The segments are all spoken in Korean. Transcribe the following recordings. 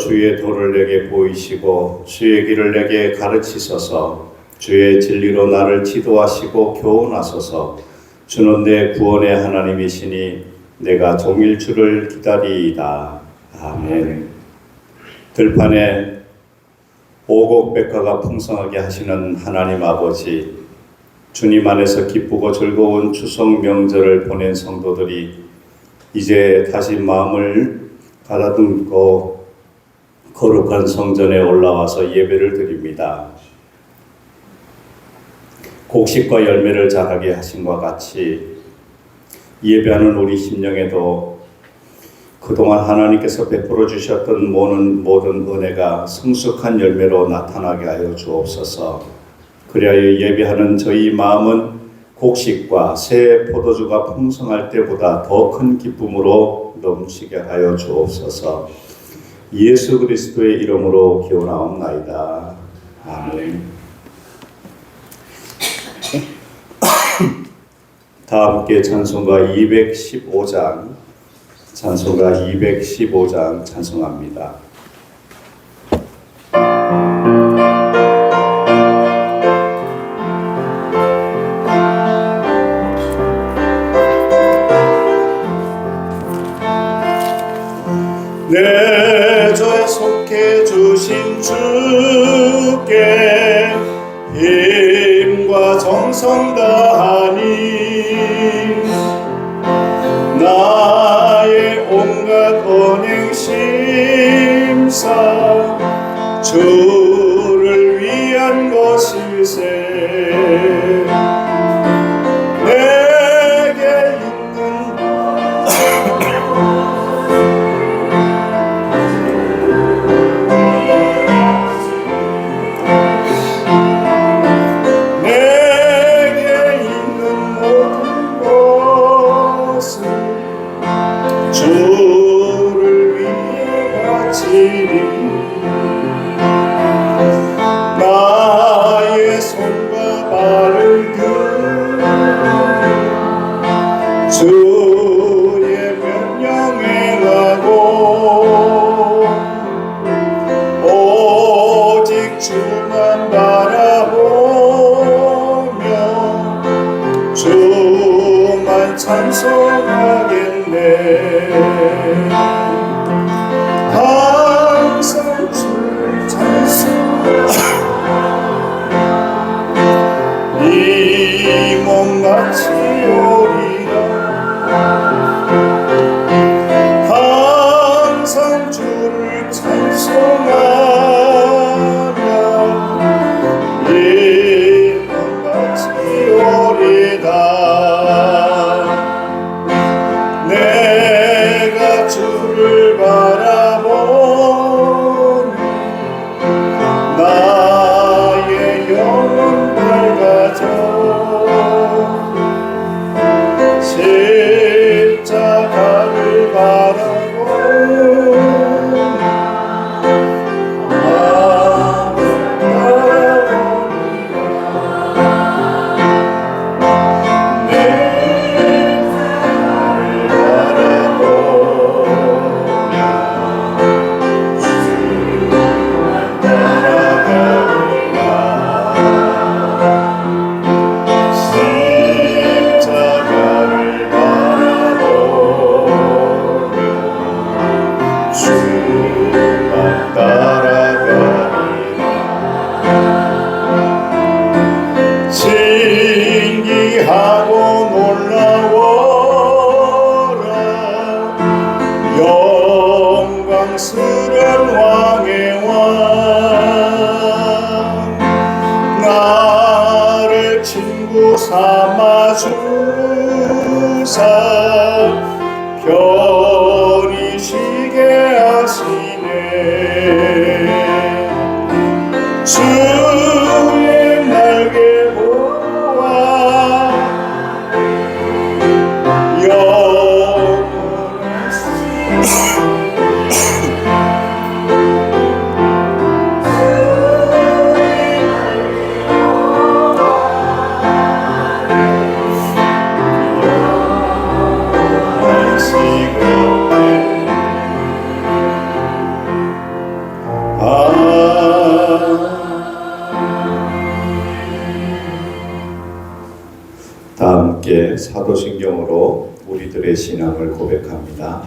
주의 도를 내게 보이시고 주의 길을 내게 가르치소서. 주의 진리로 나를 지도하시고 교훈하소서. 주는 내 구원의 하나님이시니 내가 종일 주를 기다리이다. 아멘. 들판에 오곡백화가 풍성하게 하시는 하나님 아버지, 주님 안에서 기쁘고 즐거운 추석 명절을 보낸 성도들이 이제 다시 마음을 가다듬고 거룩한 성전에 올라와서 예배를 드립니다. 곡식과 열매를 자라게 하신과 같이 예배하는 우리 심령에도 그동안 하나님께서 베풀어 주셨던 모든 은혜가 성숙한 열매로 나타나게 하여 주옵소서. 그리하여 예배하는 저희 마음은 곡식과 새 포도주가 풍성할 때보다 더 큰 기쁨으로 넘치게 하여 주옵소서. 예수 그리스도의 이름으로 기원하옵나이다. 아멘. 다 함께 찬송가 215장 찬송합니다. 내 죄 속해 주신 주께 힘과 정성 다하니 나의 온갖 언행 심사 주를 위한 것일세. 내게 있는 주를 위해 바치리. 나의 손과 발을 들여 주의 명령 행하고 오직 주만 바라보며 주만 찬송하겠네. 항상 주를 찬송하며 이 몸 바치오리라. 항상 주를 찬송하며 이 몸 바치오리다. 내가 주를 바라보니 나의 영혼 밝아져. 십자가를 바라보니 다 함께 사도신경으로 우리들의 신앙을 고백합니다.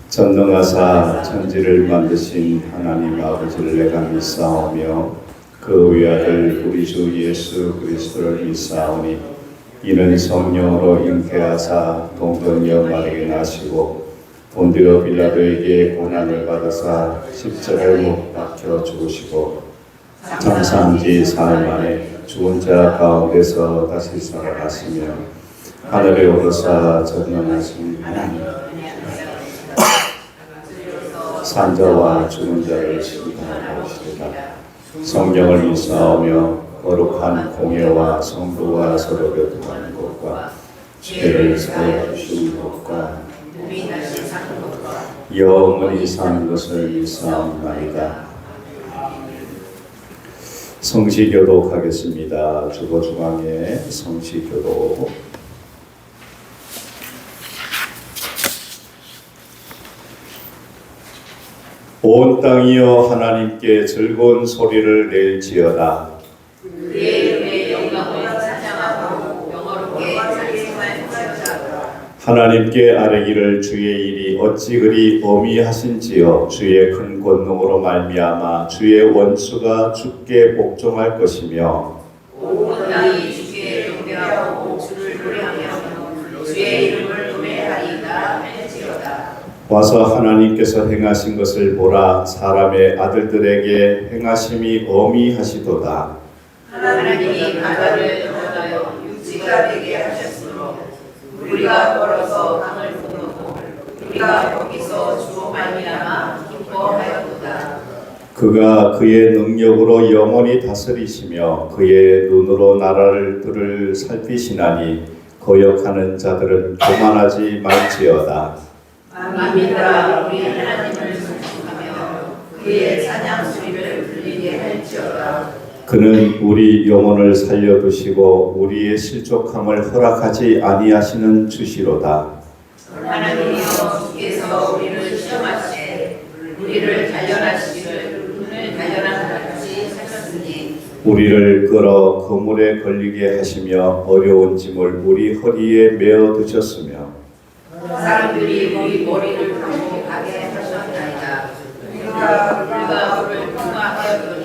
전능하사 천지를 만드신 하나님 아버지를 내가 믿사오며 그 외아들 우리 주 예수 그리스도를 믿사오니 이는 성령으로 잉태하사 동정녀 마리아에게 나시고 본디오 빌라도에게 고난을 받으사 십자가에 못 박혀 죽으시고 장사한 지 사흘 만에 죽은 자 가운데서 다시 살아나시며 하늘에 오르사 전능하신 하나님 산자와 죽은 자를 심판하시리라. 성령을 믿사오며 거룩한 공예와 성도와 서로 교통하는 것과 죄를 사하여 주시는 것과 영원히 사는 것을 믿사옵나이다. 성시교독 하겠습니다. 주보 중앙에 성시교독. 온 땅이여 하나님께 즐거운 소리를 낼지어다. 그의 이름의 영광을 찬양하고 영어롭게 찬송할지어다. 하나님께 아뢰기를 주의 일이 어찌 그리 어미하신지요. 주의 큰 권능으로 말미암아 주의 원수가 주께 복종할 것이며 온 땅이 주께 경배하고 주를 노래하며 주의 이름을 노래하리이다 할지어다. 와서 하나님께서 행하신 것을 보라. 사람의 아들들에게 행하심이 어미하시도다. 하나님이 바다를 건너여 육지가 되게 하셨으므로 우리가 걸어서 강을 건너고 우리가 거기서 주로 말미암아 기뻐하였도다. 그가 그의 능력으로 영원히 다스리시며 그의 눈으로 나라들을 살피시나니 거역하는 자들은 교만하지 말지어다. 만민들아 우리 하나님을 찬송하며 그의 찬양 소리를 들리게 할지어다. 그는 우리 영혼을 살려두시고 우리의 실족함을 허락하지 아니하시는 주시로다. 하나님이여 주께서 우리를 시험하시되 우리를 단련하시기를 눈을 단련한 같이 하셨으니 우리를 끌어 그물에 걸리게 하시며 어려운 짐을 우리 허리에 메어 두셨으며 사람들이 우리 머리를 타고 가게 하셨나이다. 우리가 그를 통과하였더니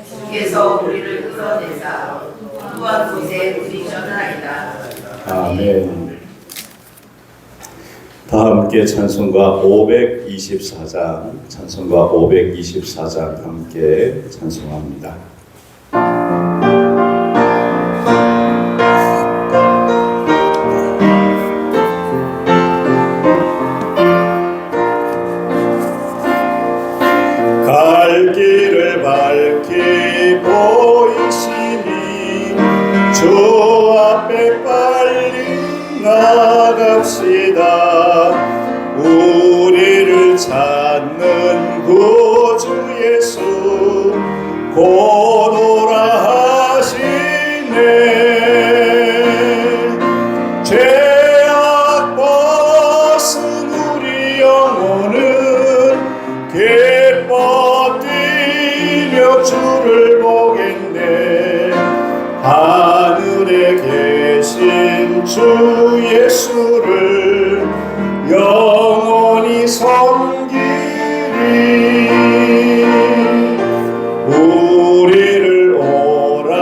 주께서 우리를 끌어내사 또한 곳에 들이셨나이다. 아멘. 다 함께 찬송가 524장, 찬송가 524장 함께 찬송합니다. 갈 길을 밝히 보이시니 주 앞에 빨리 나갑시다. 우리를 찾는 구주 예수 곧 오라 하시네. 죄악 벗은 우리 영혼은 기뻐 뛰며 주를 보겠네. 하늘에 계신 주 예수를 영원히 섬기리. 우리를 오라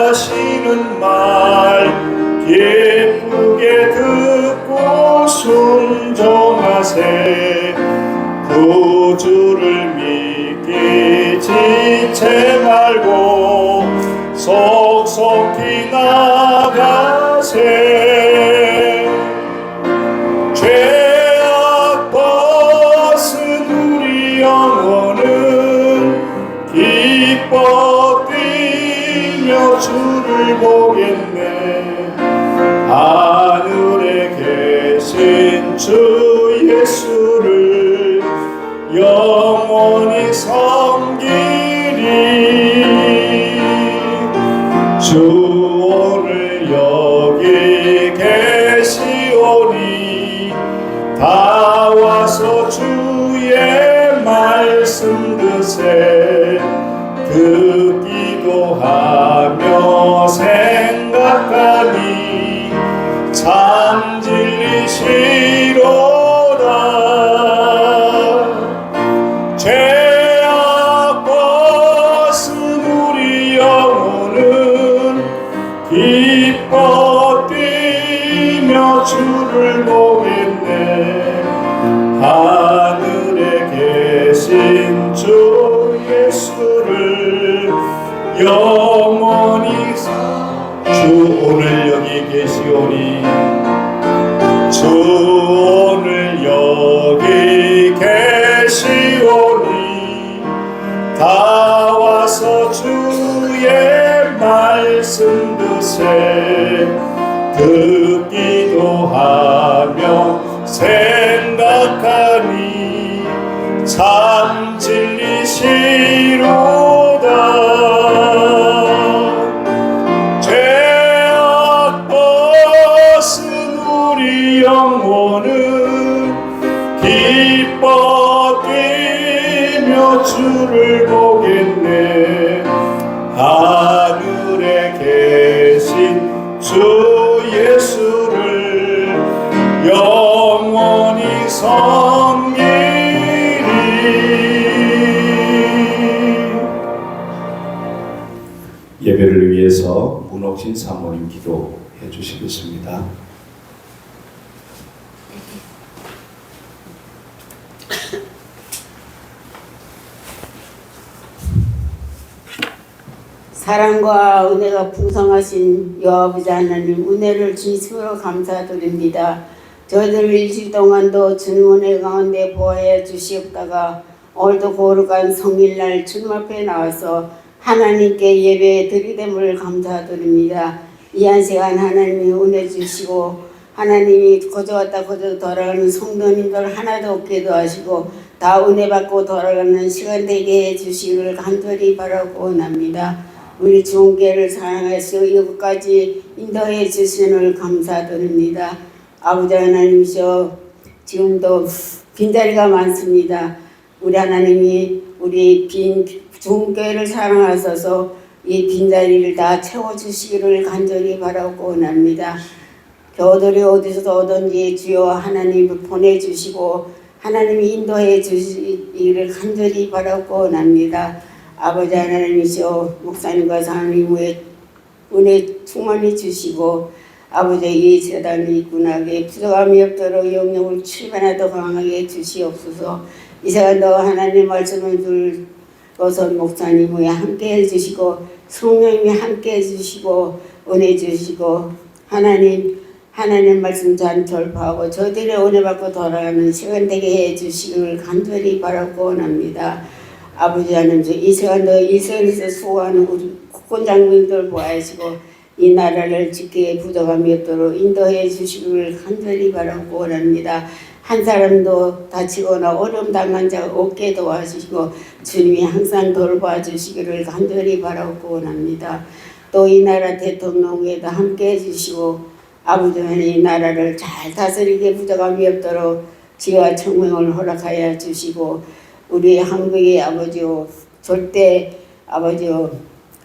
하시는 말 기쁘게 듣고 순종하세. 구주를 믿기 지체 말고 속속히 나가세. 죄악 벗은 우리 영혼은 기뻐 뛰며 주를 보겠네. 하늘에 계신 주 예수를 영원히 섬기리. 주 오늘 여기 계시오니 다 와서 주의 말씀 말씀 드세 듣기도 하며 생각하니 참 진리시로다. 죄악 벗은 우리 영혼은 기뻐 뛰며 주를 보겠네. 하늘에 계신 주 예수를 영원히 주 오늘 여기 계시오니 주 오늘 여기 계시오니 다 와서 주의 말씀 드세 듣기도 하며 생각하니 참 진리시로다. 죄악 벗은 우리 영혼은 기뻐 뛰며 주를 보겠네. 하늘에 계신 주 예수를 영원히 섬기리. 예배를 위해서 문옥신 사모님 기도해 주시겠습니다. 사랑과 은혜가 풍성하신 여아버지 하나님, 은혜를 진심으로 감사드립니다. 저희들 일주일 동안도 주님 은혜 가운데 보호해 주시옵다가 오늘도 거룩한 성일날 주님 앞에 나와서 하나님께 예배 드리됨을 감사드립니다. 이 한 시간 하나님이 은혜 주시고 하나님이 거저 왔다 거저 돌아가는 성도님들 하나도 없게도 하시고 다 은혜 받고 돌아가는 시간 되게 해주시기를 간절히 바라고 원합니다. 우리 주님께를 사랑하시고 여기까지 인도해 주시는 감사드립니다. 아버지 하나님이시여, 지금도 빈자리가 많습니다. 우리 하나님이 우리 주님께를 사랑하셔서 이 빈자리를 다 채워주시기를 간절히 바라고 원합니다. 교우들이 어디서 오든지 주여 하나님을 보내주시고 하나님이 인도해 주시기를 간절히 바라고 원합니다. 아버지 하나님이시여, 목사님과 사모님의 은혜 충만히 주시고 아버지 이 세상이 군하게 부족함이 없도록 영역을 출발하도 강하게 주시옵소서. 이 시간도 하나님 말씀을 줄 것은 목사님이 함께 해주시고 성령님이 함께 해주시고 은혜 주시고 하나님 말씀 잘 절파하고 저들의 은혜 받고 돌아가는 시간 되게 해주시기를 간절히 바라고 원합니다. 아버지 하나님, 이 시간도 이스라엘에서 수고하는 우리 국군 장군들 보아하시고 이 나라를 지키게 부족함이 없도록 인도해 주시기를 간절히 바라고 원합니다. 한 사람도 다치거나 어려움 당한 자가 없게 도와주시고 주님이 항상 돌봐 주시기를 간절히 바라고 원합니다. 또 이 나라 대통령에도 함께 해주시고 아버지 하나님, 이 나라를 잘 다스리게 부족함이 없도록 지혜와 청명을 허락하여 주시고 우리 한국의 아버지요, 절대 아버지요,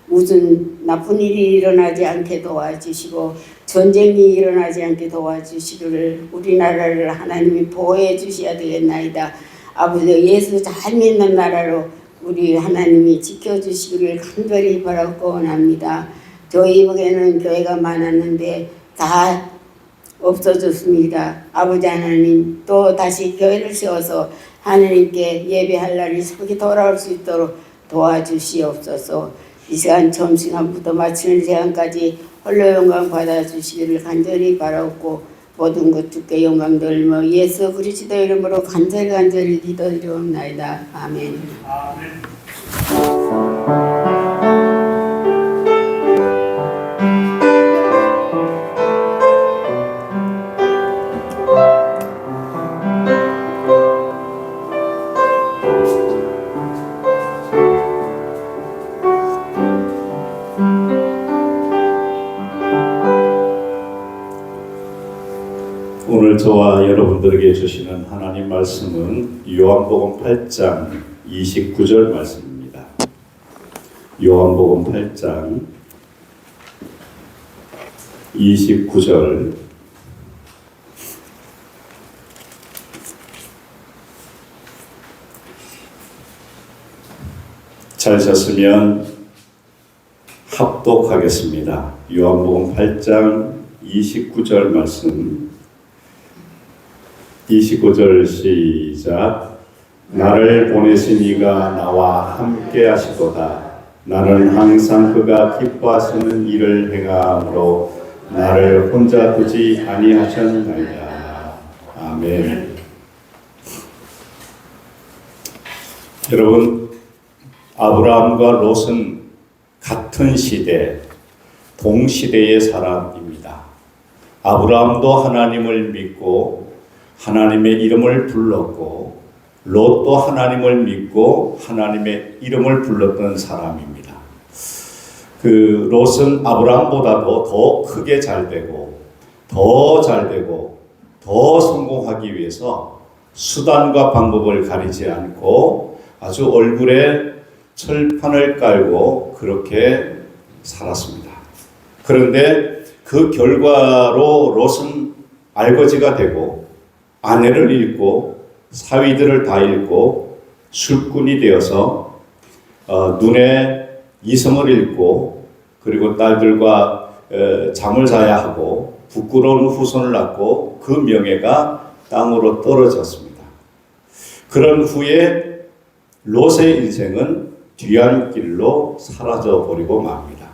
무슨 나쁜 일이 일어나지 않게 도와주시고 전쟁이 일어나지 않게 도와주시기를 우리나라를 하나님이 보호해 주셔야 되겠나이다. 아버지 예수 잘 믿는 나라로 우리 하나님이 지켜주시기를 간절히 바라고 원합니다. 저희 이북에는 교회가 많았는데 다 없어졌습니다. 아버지 하나님, 또 다시 교회를 세워서 하나님께 예배할 날이 속히 돌아올 수 있도록 도와주시옵소서. 이 시간 점심시간부터 마치는 시간까지 홀로 영광 받아주시기를 간절히 바라고 모든 것 주께 영광 돌리며 예수 그리스도 이름으로 간절히 기도드리옵나이다. 아멘. 오늘 저와 여러분들에게 주시는 하나님 말씀은 요한복음 8장 29절 말씀입니다. 요한복음 8장 29절. 찾으셨으면 합독하겠습니다. 요한복음 8장 29절 말씀. 29절 시작. 나를 보내신 이가 나와 함께 하시도다. 나는 항상 그가 기뻐하시는 일을 행함으로 나를 혼자 두지 아니하셨나이다. 아멘. 여러분, 아브라함과 롯은 같은 시대, 동시대의 사람입니다. 아브라함도 하나님을 믿고 하나님의 이름을 불렀고 롯도 하나님을 믿고 하나님의 이름을 불렀던 사람입니다. 그 롯은 아브라함보다도 더 크게 잘되고 더 잘되고 더 성공하기 위해서 수단과 방법을 가리지 않고 아주 얼굴에 철판을 깔고 그렇게 살았습니다. 그런데 그 결과로 롯은 알거지가 되고 아내를 잃고 사위들을 다 잃고 술꾼이 되어서 눈에 이성을 잃고 그리고 딸들과 잠을 자야 하고 부끄러운 후손을 낳고 그 명예가 땅으로 떨어졌습니다. 그런 후에 롯의 인생은 뒤안길로 사라져 버리고 맙니다.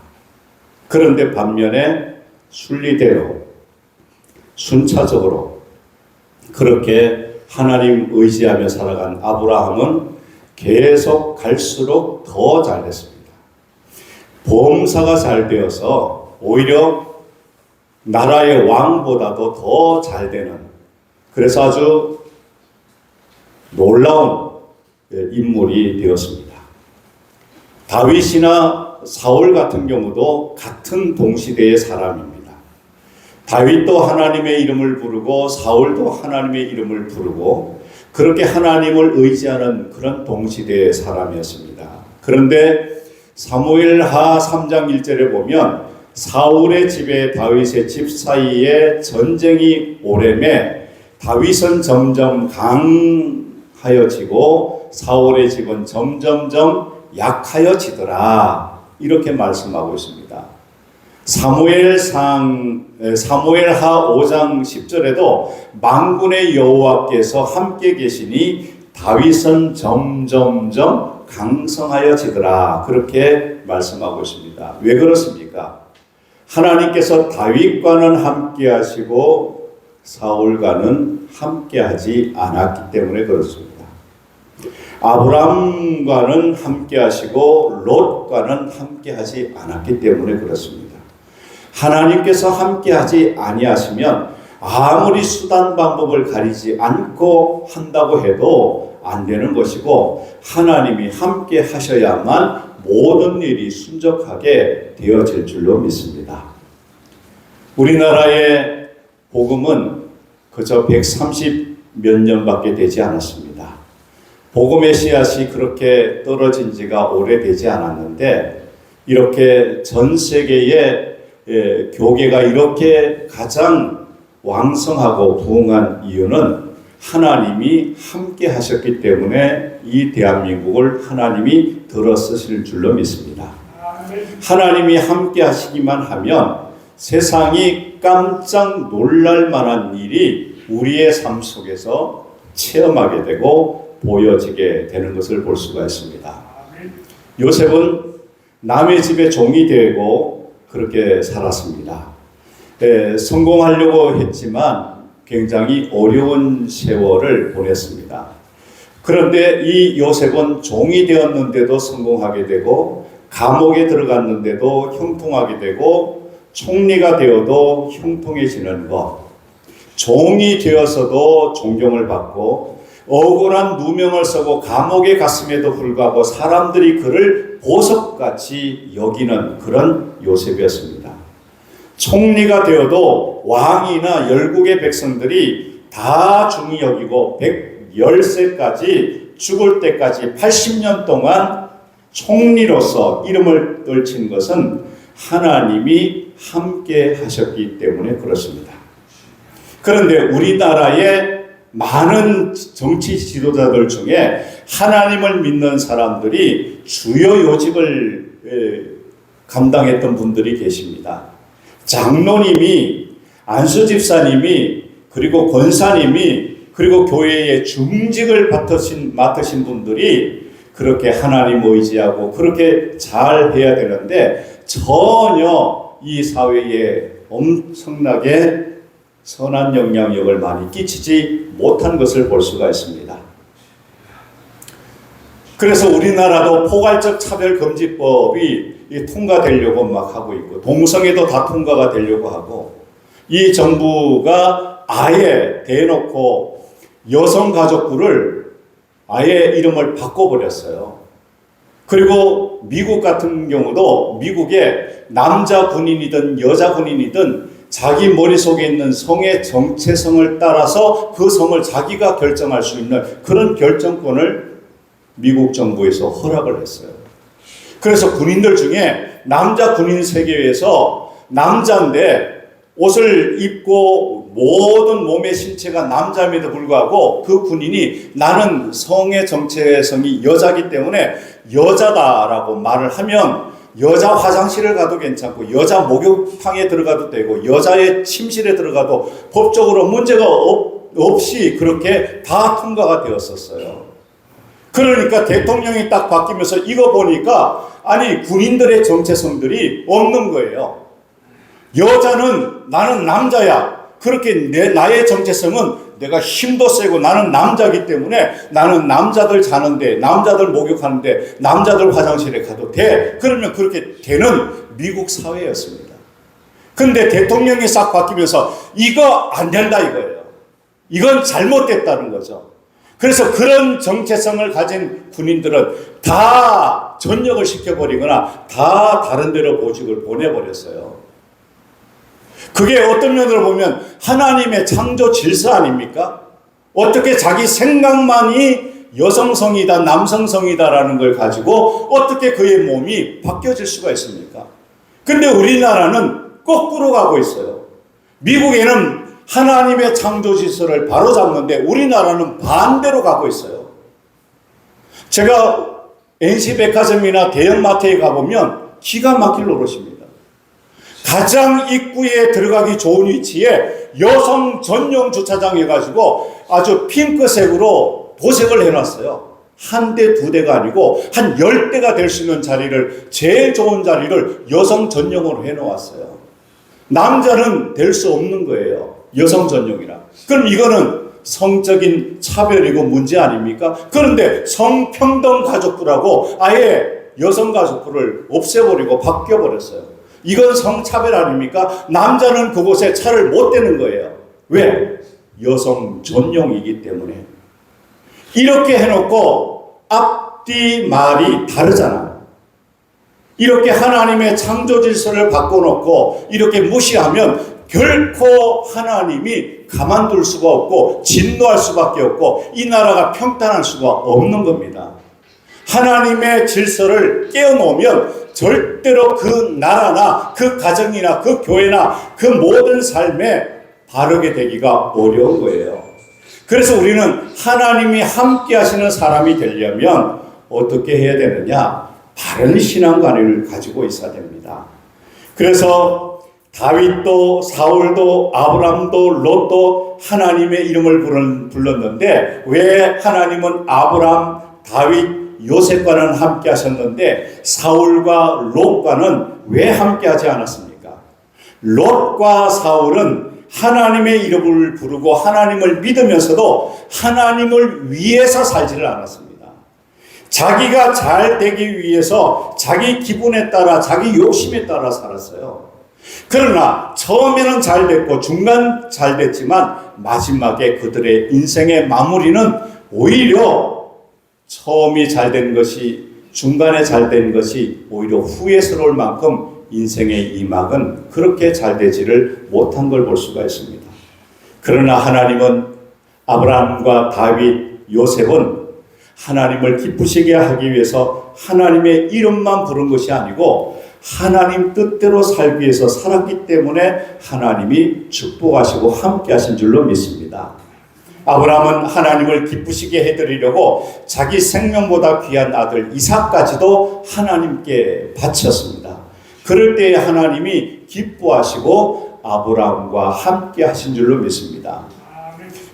그런데 반면에 순리대로 순차적으로 그렇게 하나님 의지하며 살아간 아브라함은 계속 갈수록 더 잘됐습니다. 범사가 잘 되어서 오히려 나라의 왕보다도 더 잘되는, 그래서 아주 놀라운 인물이 되었습니다. 다윗이나 사울 같은 경우도 같은 동시대의 사람입니다. 다윗도 하나님의 이름을 부르고 사울도 하나님의 이름을 부르고 그렇게 하나님을 의지하는 그런 동시대의 사람이었습니다. 그런데 사무엘하 3장 1절에 보면 사울의 집에 다윗의 집 사이에 전쟁이 오래매 다윗은 점점 강하여지고 사울의 집은 점점점 약하여지더라. 이렇게 말씀하고 있습니다. 사무엘하 5장 10절에도 만군의 여호와께서 함께 계시니 다윗은 점점점 강성하여지더라. 그렇게 말씀하고 있습니다. 왜 그렇습니까? 하나님께서 다윗과는 함께 하시고 사울과는 함께 하지 않았기 때문에 그렇습니다. 아브람과는 함께 하시고 롯과는 함께 하지 않았기 때문에 그렇습니다. 하나님께서 함께 하지 아니하시면 아무리 수단 방법을 가리지 않고 한다고 해도 안 되는 것이고 하나님이 함께 하셔야만 모든 일이 순적하게 되어질 줄로 믿습니다. 우리나라의 복음은 그저 130 몇 년밖에 되지 않았습니다. 복음의 씨앗이 그렇게 떨어진 지가 오래되지 않았는데 이렇게 전 세계에 교계가 이렇게 가장 왕성하고 부흥한 이유는 하나님이 함께 하셨기 때문에 이 대한민국을 하나님이 들어 쓰실 줄로 믿습니다. 하나님이 함께 하시기만 하면 세상이 깜짝 놀랄 만한 일이 우리의 삶 속에서 체험하게 되고 보여지게 되는 것을 볼 수가 있습니다. 요셉은 남의 집에 종이 되고 그렇게 살았습니다. 성공하려고 했지만 굉장히 어려운 세월을 보냈습니다. 그런데 이 요셉은 종이 되었는데도 성공하게 되고 감옥에 들어갔는데도 형통하게 되고 총리가 되어도 형통해지는 것, 종이 되어서도 존경을 받고 억울한 누명을 쓰고 감옥에 갔음에도 불구하고 사람들이 그를 보석같이 여기는 그런 요셉이었습니다. 총리가 되어도 왕이나 열국의 백성들이 다 중히 여기고 110세까지 죽을 때까지 80년 동안 총리로서 이름을 떨친 것은 하나님이 함께 하셨기 때문에 그렇습니다. 그런데 우리나라의 많은 정치 지도자들 중에 하나님을 믿는 사람들이 주요 요직을 감당했던 분들이 계십니다. 장로님이, 안수집사님이, 그리고 권사님이, 그리고 교회의 중직을 맡으신 분들이 그렇게 하나님 의지하고 그렇게 잘 해야 되는데 전혀 이 사회에 엄청나게 선한 영향력을 많이 끼치지 못한 것을 볼 수가 있습니다. 그래서 우리나라도 포괄적 차별금지법이 통과되려고 막 하고 있고, 동성애도 다 통과가 되려고 하고, 이 정부가 아예 대놓고 여성가족부를 아예 이름을 바꿔버렸어요. 그리고 미국 같은 경우도 미국에 남자 군인이든 여자 군인이든 자기 머릿속에 있는 성의 정체성을 따라서 그 성을 자기가 결정할 수 있는 그런 결정권을 미국 정부에서 허락을 했어요. 그래서 군인들 중에 남자 군인 세계에서 남자인데 옷을 입고 모든 몸의 신체가 남자임에도 불구하고 그 군인이 나는 성의 정체성이 여자기 때문에 여자다라고 말을 하면 여자 화장실을 가도 괜찮고 여자 목욕탕에 들어가도 되고 여자의 침실에 들어가도 법적으로 문제가 없이 그렇게 다 통과가 되었었어요. 그러니까 대통령이 딱 바뀌면서 이거 보니까 아니 군인들의 정체성들이 없는 거예요. 여자는 나는 남자야. 그렇게 나의 정체성은 내가 힘도 세고 나는 남자이기 때문에 나는 남자들 자는데 남자들 목욕하는데 남자들 화장실에 가도 돼. 그러면 그렇게 되는 미국 사회였습니다. 근데 대통령이 싹 바뀌면서 이거 안 된다 이거예요. 이건 잘못됐다는 거죠. 그래서 그런 정체성을 가진 군인들은 다 전역을 시켜버리거나 다 다른 데로 보직을 보내버렸어요. 그게 어떤 면으로 보면 하나님의 창조 질서 아닙니까? 어떻게 자기 생각만이 여성성이다 남성성이다라는 걸 가지고 어떻게 그의 몸이 바뀌어질 수가 있습니까? 근데 우리나라는 거꾸로 가고 있어요. 미국에는 하나님의 창조 질서를 바로잡는데 우리나라는 반대로 가고 있어요. 제가 NC백화점이나 대형마트에 가보면 기가 막힐 노릇입니다. 가장 입구에 들어가기 좋은 위치에 여성 전용 주차장 해가지고 아주 핑크색으로 도색을 해놨어요. 한 대, 두 대가 아니고 한 10대가 될 수 있는 자리를, 제일 좋은 자리를 여성 전용으로 해놓았어요. 남자는 될 수 없는 거예요. 여성 전용이라. 그럼 이거는 성적인 차별이고 문제 아닙니까? 그런데 성평등 가족부라고 아예 여성 가족부를 없애버리고 바뀌어버렸어요. 이건 성차별 아닙니까? 남자는 그곳에 차를 못 대는 거예요. 왜? 여성 전용이기 때문에. 이렇게 해놓고 앞뒤 말이 다르잖아요. 이렇게 하나님의 창조 질서를 바꿔놓고 이렇게 무시하면 결코 하나님이 가만둘 수가 없고 진노할 수밖에 없고 이 나라가 평탄할 수가 없는 겁니다. 하나님의 질서를 깨어놓으면 절대로 그 나라나 그 가정이나 그 교회나 그 모든 삶에 바르게 되기가 어려운 거예요. 그래서 우리는 하나님이 함께 하시는 사람이 되려면 어떻게 해야 되느냐? 바른 신앙관을 가지고 있어야 됩니다. 그래서 다윗도 사울도 아브람도 롯도 하나님의 이름을 불렀는데 왜 하나님은 아브람, 다윗, 요셉과는 함께 하셨는데 사울과 롯과는 왜 함께 하지 않았습니까? 롯과 사울은 하나님의 이름을 부르고 하나님을 믿으면서도 하나님을 위해서 살지를 않았습니다. 자기가 잘 되기 위해서 자기 기분에 따라 자기 욕심에 따라 살았어요. 그러나 처음에는 잘 됐고 중간 잘 됐지만 마지막에 그들의 인생의 마무리는 오히려 처음이 잘 된 것이 중간에 잘 된 것이 오히려 후회스러울 만큼 인생의 이막은 그렇게 잘 되지를 못한 걸 볼 수가 있습니다. 그러나 하나님은 아브라함과 다윗, 요셉은 하나님을 기쁘시게 하기 위해서 하나님의 이름만 부른 것이 아니고 하나님 뜻대로 살기 위해서 살았기 때문에 하나님이 축복하시고 함께 하신 줄로 믿습니다. 아브라함은 하나님을 기쁘시게 해드리려고 자기 생명보다 귀한 아들 이삭까지도 하나님께 바쳤습니다. 그럴 때에 하나님이 기뻐하시고 아브라함과 함께 하신 줄로 믿습니다.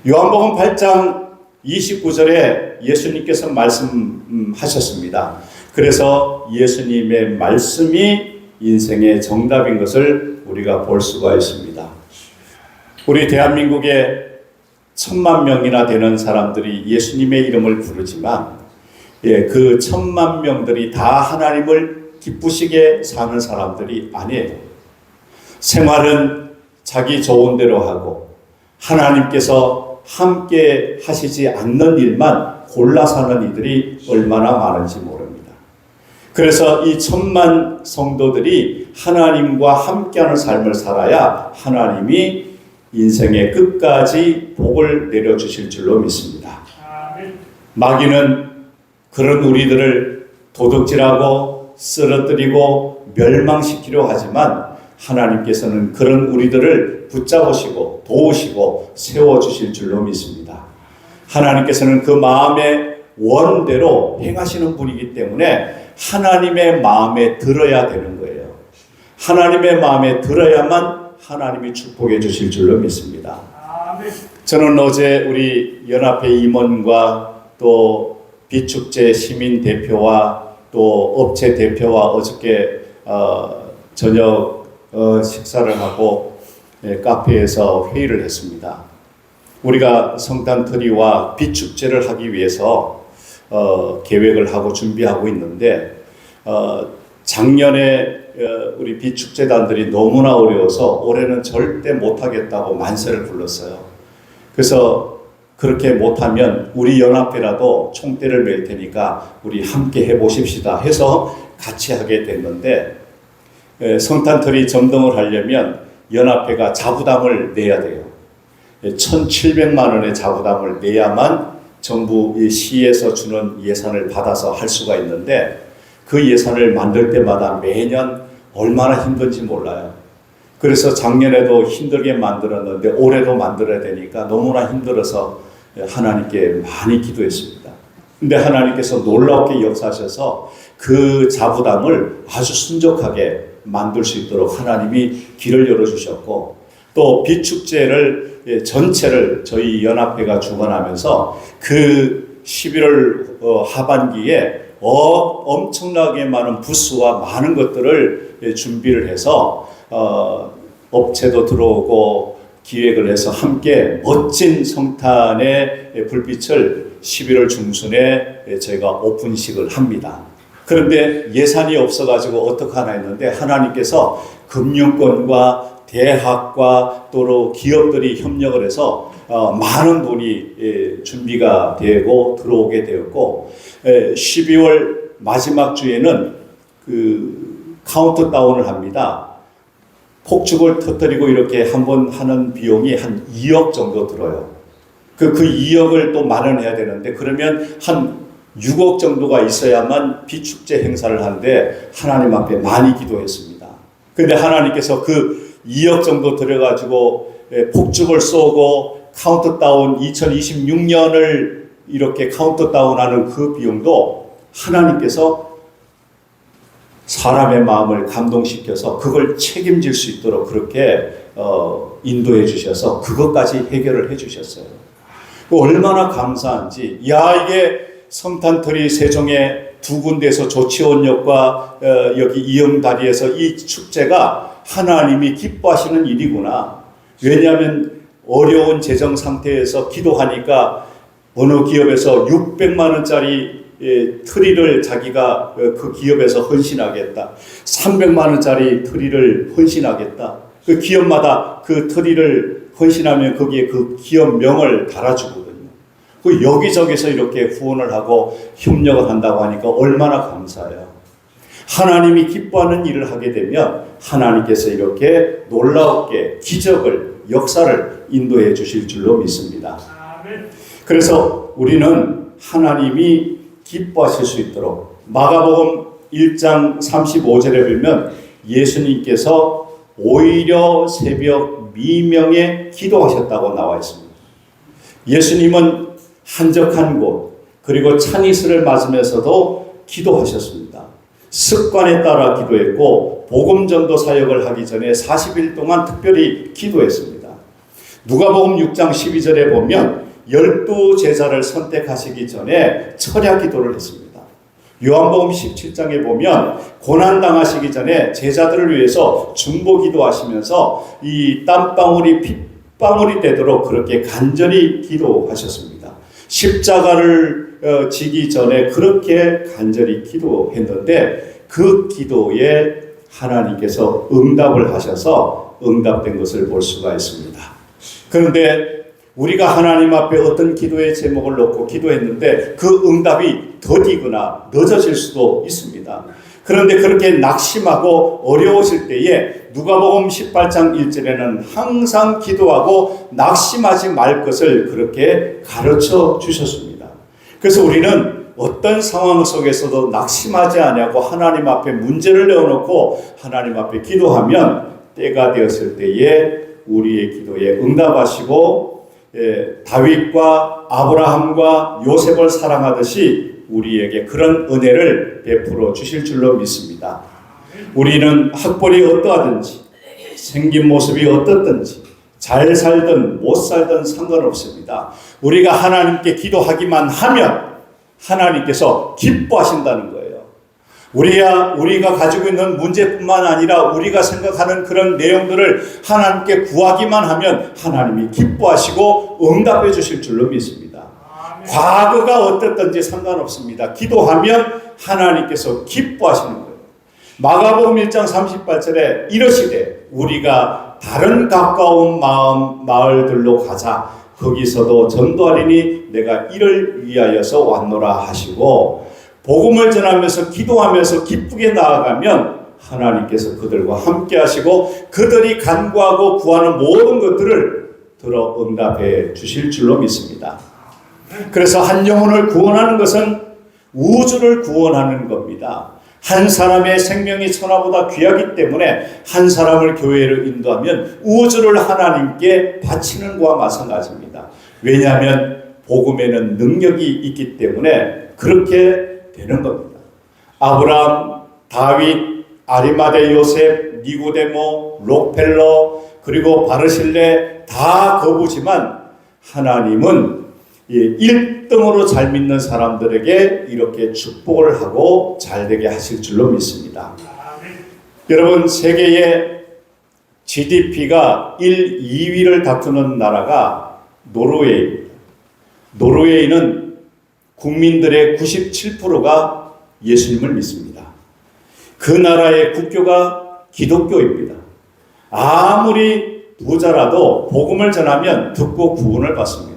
요한복음 8장 29절에 예수님께서 말씀하셨습니다. 그래서 예수님의 말씀이 인생의 정답인 것을 우리가 볼 수가 있습니다. 우리 대한민국에 1,000만 명이나 되는 사람들이 예수님의 이름을 부르지만 그 1,000만 명들이 다 하나님을 기쁘시게 사는 사람들이 아니에요. 생활은 자기 좋은 대로 하고 하나님께서 함께 하시지 않는 일만 골라 사는 이들이 얼마나 많은지 모릅니다. 그래서 이 1,000만 성도들이 하나님과 함께하는 삶을 살아야 하나님이 인생의 끝까지 복을 내려주실 줄로 믿습니다. 마귀는 그런 우리들을 도둑질하고 쓰러뜨리고 멸망시키려 하지만 하나님께서는 그런 우리들을 붙잡으시고 도우시고 세워주실 줄로 믿습니다. 하나님께서는 그 마음의 원대로 행하시는 분이기 때문에 하나님의 마음에 들어야 되는 거예요. 하나님의 마음에 들어야만 하나님이 축복해 주실 줄로 믿습니다. 저는 어제 우리 연합회 임원과 또 비축제 시민 대표와 또 업체 대표와 어저께 저녁 식사를 하고 카페에서 회의를 했습니다. 우리가 성탄트리와 비축제를 하기 위해서 계획을 하고 준비하고 있는데 작년에 우리 비축제단들이 너무나 어려워서 올해는 절대 못하겠다고 만세를 불렀어요. 그래서 그렇게 못하면 우리 연합회라도 총대를 맬 테니까 우리 함께 해보십시다 해서 같이 하게 됐는데 성탄트리 점등을 하려면 연합회가 자부담을 내야 돼요. 1,700만 원의 자부담을 내야만 정부 시에서 주는 예산을 받아서 할 수가 있는데 그 예산을 만들 때마다 매년 얼마나 힘든지 몰라요. 그래서 작년에도 힘들게 만들었는데 올해도 만들어야 되니까 너무나 힘들어서 하나님께 많이 기도했습니다. 근데 하나님께서 놀랍게 역사하셔서 그 자부담을 아주 순적하게 만들 수 있도록 하나님이 길을 열어주셨고 또 비축제를 전체를 저희 연합회가 주관하면서 그 11월 하반기에 엄청나게 많은 부스와 많은 것들을 준비를 해서 업체도 들어오고 기획을 해서 함께 멋진 성탄의 불빛을 11월 중순에 저희가 오픈식을 합니다. 그런데 예산이 없어가지고 어떡하나 했는데 하나님께서 금융권과 대학과 또 기업들이 협력을 해서 많은 돈이 준비가 되고 들어오게 되었고 12월 마지막 주에는 그 카운트다운을 합니다. 폭죽을 터뜨리고 이렇게 한번 하는 비용이 한 2억 정도 들어요. 그 2억을 또 마련해야 되는데 그러면 한 6억 정도가 있어야만 비축제 행사를 하는데 하나님 앞에 많이 기도했습니다. 그런데 하나님께서 그 2억 정도 들여가지고 폭죽을 쏘고 카운트다운 2026년을 이렇게 카운트다운하는 그 비용도 하나님께서 사람의 마음을 감동시켜서 그걸 책임질 수 있도록 그렇게 인도해 주셔서 그것까지 해결을 해 주셨어요. 얼마나 감사한지. 이게 성탄트리 세종의 두 군데에서 조치원역과 여기 이영다리에서 이 축제가 하나님이 기뻐하시는 일이구나. 왜냐하면 어려운 재정 상태에서 기도하니까 어느 기업에서 600만 원짜리 트리를 자기가 그 기업에서 헌신하겠다. 300만 원짜리 트리를 헌신하겠다. 그 기업마다 그 트리를 헌신하면 거기에 그 기업명을 달아주거든요. 그 여기저기서 이렇게 후원을 하고 협력을 한다고 하니까 얼마나 감사해요. 하나님이 기뻐하는 일을 하게 되면 하나님께서 이렇게 놀랍게 기적을, 역사를 인도해 주실 줄로 믿습니다. 그래서 우리는 하나님이 기뻐하실 수 있도록 마가복음 1장 35절에 보면 예수님께서 오히려 새벽 미명에 기도하셨다고 나와 있습니다. 예수님은 한적한 곳 그리고 찬이슬을 맞으면서도 기도하셨습니다. 습관에 따라 기도했고 복음 전도 사역을 하기 전에 40일 동안 특별히 기도했습니다. 누가복음 6장 12절에 보면 12제자를 선택하시기 전에 철야 기도를 했습니다. 요한복음 17장에 보면 고난당하시기 전에 제자들을 위해서 중보 기도하시면서 이 땀방울이 핏방울이 되도록 그렇게 간절히 기도하셨습니다. 십자가를 지기 전에 그렇게 간절히 기도했는데 그 기도에 하나님께서 응답을 하셔서 응답된 것을 볼 수가 있습니다. 그런데 우리가 하나님 앞에 어떤 기도의 제목을 놓고 기도했는데 그 응답이 더디거나 늦어질 수도 있습니다. 그런데 그렇게 낙심하고 어려우실 때에 누가복음 18장 1절에는 항상 기도하고 낙심하지 말 것을 그렇게 가르쳐 주셨습니다. 그래서 우리는 어떤 상황 속에서도 낙심하지 않냐고 하나님 앞에 문제를 내어놓고 하나님 앞에 기도하면 때가 되었을 때에 우리의 기도에 응답하시고 다윗과 아브라함과 요셉을 사랑하듯이 우리에게 그런 은혜를 베풀어 주실 줄로 믿습니다. 우리는 학벌이 어떠하든지 생긴 모습이 어떻든지 잘 살든 못 살든 상관없습니다. 우리가 하나님께 기도하기만 하면 하나님께서 기뻐하신다는 거예요. 우리가 가지고 있는 문제뿐만 아니라 우리가 생각하는 그런 내용들을 하나님께 구하기만 하면 하나님이 기뻐하시고 응답해 주실 줄로 믿습니다. 과거가 어떻든지 상관없습니다. 기도하면 하나님께서 기뻐하시는 거예요. 마가복음 1장 38절에 이러시되 우리가 다른 가까운 마을들로 가자. 거기서도 전도하리니 내가 이를 위하여서 왔노라 하시고 복음을 전하면서 기도하면서 기쁘게 나아가면 하나님께서 그들과 함께 하시고 그들이 간구하고 구하는 모든 것들을 들어 응답해 주실 줄로 믿습니다. 그래서 한 영혼을 구원하는 것은 우주를 구원하는 겁니다. 한 사람의 생명이 천하보다 귀하기 때문에 한 사람을 교회로 인도하면 우주를 하나님께 바치는 것과 마찬가지입니다. 왜냐하면 복음에는 능력이 있기 때문에 그렇게 되는 겁니다. 아브라함, 다윗, 아리마대 요셉, 니고데모, 록펠러 그리고 바르실레 다 거부지만 하나님은 1등으로 잘 믿는 사람들에게 이렇게 축복을 하고 잘되게 하실 줄로 믿습니다. 여러분 세계의 GDP가 1, 2위를 다투는 나라가 노르웨이입니다. 노르웨이는 국민들의 97%가 예수님을 믿습니다. 그 나라의 국교가 기독교입니다. 아무리 부자라도 복음을 전하면 듣고 구원을 받습니다.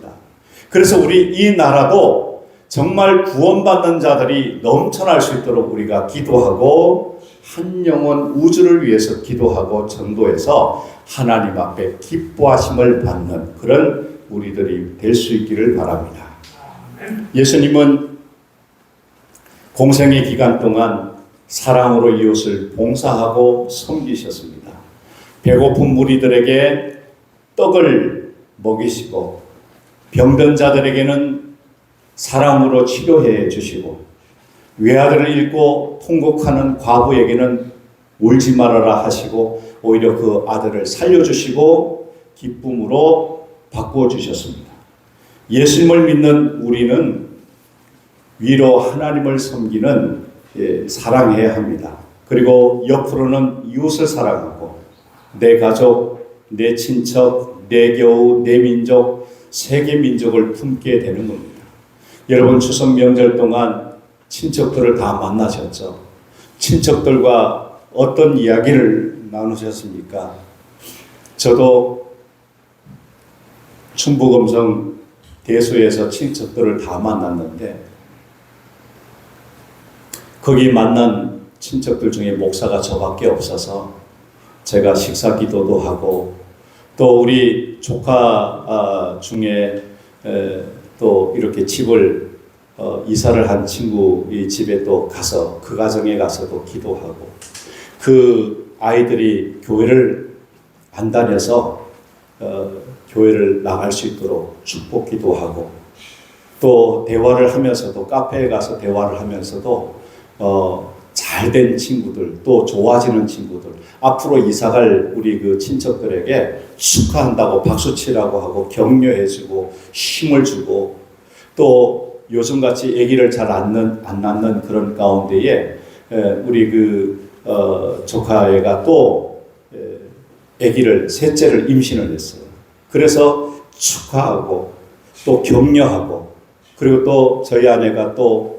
그래서 우리 이 나라도 정말 구원받는 자들이 넘쳐날 수 있도록 우리가 기도하고 한 영혼 우주를 위해서 기도하고 전도해서 하나님 앞에 기뻐하심을 받는 그런 우리들이 될 수 있기를 바랍니다. 예수님은 공생의 기간 동안 사랑으로 이웃을 봉사하고 섬기셨습니다. 배고픈 무리들에게 떡을 먹이시고 병든 자들에게는 사랑으로 치료해 주시고 외아들을 잃고 통곡하는 과부에게는 울지 말아라 하시고 오히려 그 아들을 살려주시고 기쁨으로 바꾸어 주셨습니다. 예수님을 믿는 우리는 위로 하나님을 섬기는 사랑해야 합니다. 그리고 옆으로는 이웃을 사랑하고 내 가족, 내 친척, 내 겨우, 내 민족, 세계 민족을 품게 되는 겁니다. 여러분 추석 명절 동안 친척들을 다 만나셨죠? 친척들과 어떤 이야기를 나누셨습니까? 저도 충북음성 대수에서 친척들을 다 만났는데 거기 만난 친척들 중에 목사가 저밖에 없어서 제가 식사 기도도 하고 또 우리 조카 중에 또 이렇게 집을 이사를 한 친구의 집에 또 가서 그 가정에 가서도 기도하고 그 아이들이 교회를 안 다녀서 교회를 나갈 수 있도록 축복 기도하고 또 대화를 하면서도 카페에 가서 대화를 하면서도 잘된 친구들 또 좋아지는 친구들 앞으로 이사갈 우리 그 친척들에게 축하한다고 박수치라고 하고 격려해주고 힘을 주고 또 요즘같이 아기를 잘 안 낳는 그런 가운데에 우리 그 조카애가 또 아기를 셋째를 임신을 했어요. 그래서 축하하고 또 격려하고 그리고 또 저희 아내가 또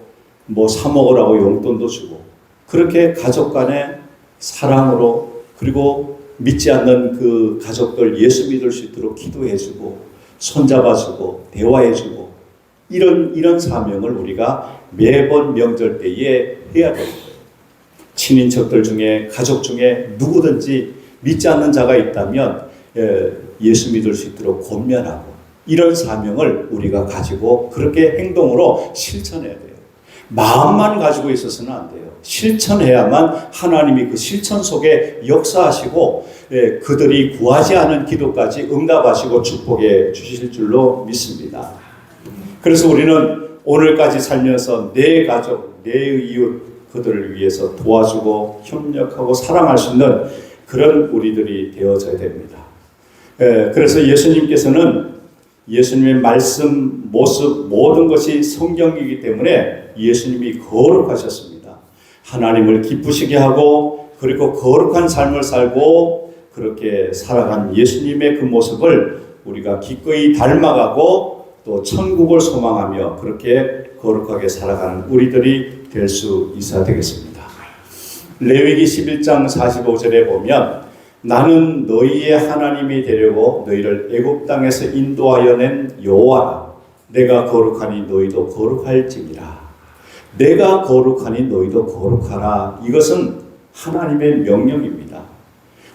뭐 사 먹으라고 용돈도 주고 그렇게 가족 간의 사랑으로 그리고 믿지 않는 그 가족들 예수 믿을 수 있도록 기도해주고 손잡아주고 대화해주고 이런 사명을 우리가 매번 명절 때에 해야 되는 거예요. 친인척들 중에 가족 중에 누구든지 믿지 않는 자가 있다면 예수 믿을 수 있도록 권면하고 이런 사명을 우리가 가지고 그렇게 행동으로 실천해야 돼요. 마음만 가지고 있어서는 안 돼요. 실천해야만 하나님이 그 실천 속에 역사하시고 그들이 구하지 않은 기도까지 응답하시고 축복해 주실 줄로 믿습니다. 그래서 우리는 오늘까지 살면서 내 가족, 내 이웃 그들을 위해서 도와주고 협력하고 사랑할 수 있는 그런 우리들이 되어져야 됩니다. 그래서 예수님께서는 예수님의 말씀, 모습 모든 것이 성경이기 때문에 예수님이 거룩하셨습니다. 하나님을 기쁘시게 하고 그리고 거룩한 삶을 살고 그렇게 살아간 예수님의 그 모습을 우리가 기꺼이 닮아가고 또 천국을 소망하며 그렇게 거룩하게 살아가는 우리들이 될 수 있어야 되겠습니다. 레위기 11장 45절에 보면 나는 너희의 하나님이 되려고 너희를 애굽 땅에서 인도하여 낸 여호와라. 내가 거룩하니 너희도 거룩할지니라. 내가 거룩하니 너희도 거룩하라. 이것은 하나님의 명령입니다.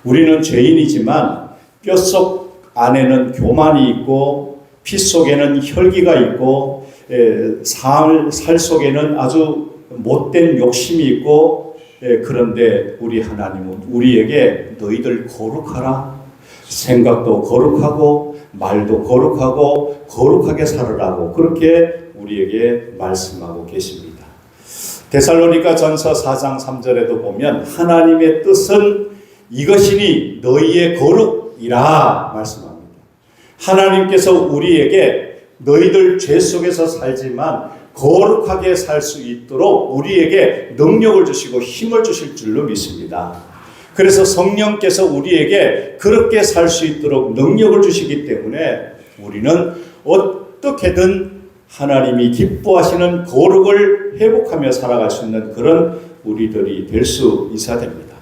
우리는 죄인이지만 뼛속 안에는 교만이 있고 피 속에는 혈기가 있고 살 속에는 아주 못된 욕심이 있고 그런데 우리 하나님은 우리에게 너희들 거룩하라. 생각도 거룩하고 말도 거룩하고 거룩하게 살으라고 그렇게 우리에게 말씀하고 계십니다. 데살로니가 전서 4장 3절에도 보면 하나님의 뜻은 이것이니 너희의 거룩이라 말씀합니다. 하나님께서 우리에게 너희들 죄 속에서 살지만 거룩하게 살 수 있도록 우리에게 능력을 주시고 힘을 주실 줄로 믿습니다. 그래서 성령께서 우리에게 그렇게 살 수 있도록 능력을 주시기 때문에 우리는 어떻게든 하나님이 기뻐하시는 거룩을 회복하며 살아갈 수 있는 그런 우리들이 될 수 있어야 됩니다.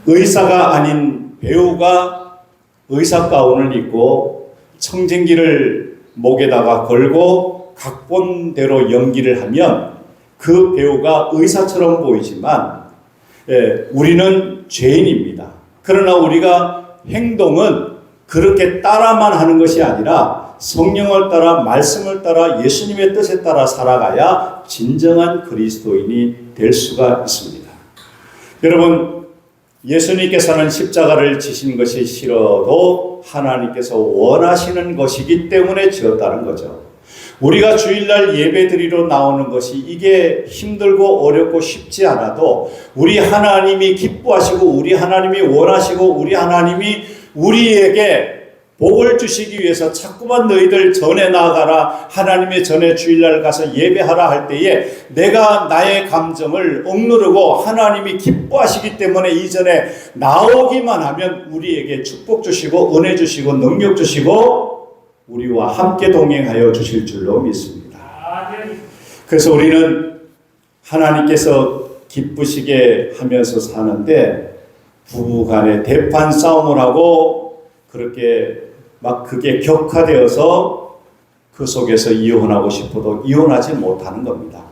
의사가 아닌 배우가 의사 가운을 입고 청진기를 목에다가 걸고 각본대로 연기를 하면 그 배우가 의사처럼 보이지만 우리는 죄인입니다. 그러나 우리가 행동은 그렇게 따라만 하는 것이 아니라 성령을 따라 말씀을 따라 예수님의 뜻에 따라 살아가야 진정한 그리스도인이 될 수가 있습니다. 여러분, 예수님께서는 십자가를 지신 것이 싫어도 하나님께서 원하시는 것이기 때문에 지었다는 거죠. 우리가 주일날 예배드리러 나오는 것이 이게 힘들고 어렵고 쉽지 않아도 우리 하나님이 기뻐하시고 우리 하나님이 원하시고 우리 하나님이 우리에게 복을 주시기 위해서 자꾸만 너희들 전에 나아가라, 하나님의 전에 주일날 가서 예배하라 할 때에 내가 나의 감정을 억누르고 하나님이 기뻐하시기 때문에 이전에 나오기만 하면 우리에게 축복 주시고 은혜 주시고 능력 주시고 우리와 함께 동행하여 주실 줄로 믿습니다. 그래서 우리는 하나님께서 기쁘시게 하면서 사는데 부부 간에 대판 싸움을 하고 그렇게 막 그게 격화되어서 그 속에서 이혼하고 싶어도 이혼하지 못하는 겁니다.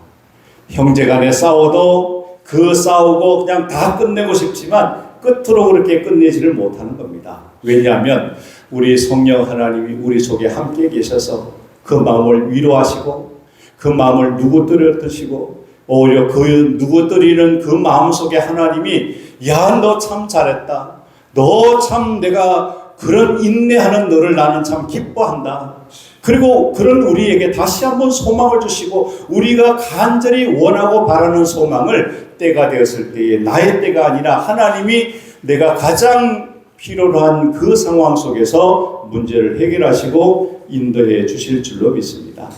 형제 간에 싸워도 그 싸우고 그냥 다 끝내고 싶지만 끝으로 그렇게 끝내지를 못하는 겁니다. 왜냐하면 우리 성령 하나님이 우리 속에 함께 계셔서 그 마음을 위로하시고 그 그 마음을 누구들여 드시고 오히려 그 누구들이는 그 마음속에 하나님이 야, 너 참 잘했다. 너 참 내가 그런 인내하는 너를 나는 참 기뻐한다. 그리고 그런 우리에게 다시 한번 소망을 주시고 우리가 간절히 원하고 바라는 소망을 때가 되었을 때에 나의 때가 아니라 하나님이 내가 가장 필요로 한 그 상황 속에서 문제를 해결하시고 인도해 주실 줄로 믿습니다.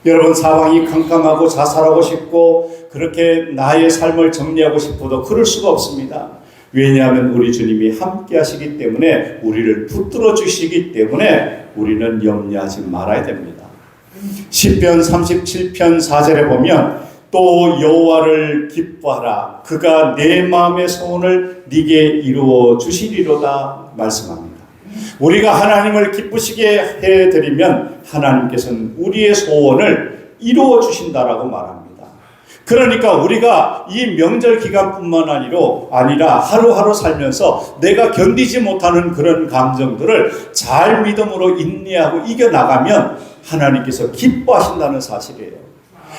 여러분, 사방이 캄캄하고 자살하고 싶고 그렇게 나의 삶을 정리하고 싶어도 그럴 수가 없습니다. 왜냐하면 우리 주님이 함께 하시기 때문에 우리를 붙들어 주시기 때문에 우리는 염려하지 말아야 됩니다. 시편 37편 4절에 보면 또 여호와를 기뻐하라 그가 내 마음의 소원을 네게 이루어 주시리로다 말씀합니다. 우리가 하나님을 기쁘시게 해드리면 하나님께서는 우리의 소원을 이루어 주신다라고 말합니다. 그러니까 우리가 이 명절 기간뿐만 아니라 하루하루 살면서 내가 견디지 못하는 그런 감정들을 잘 믿음으로 인내하고 이겨나가면 하나님께서 기뻐하신다는 사실이에요.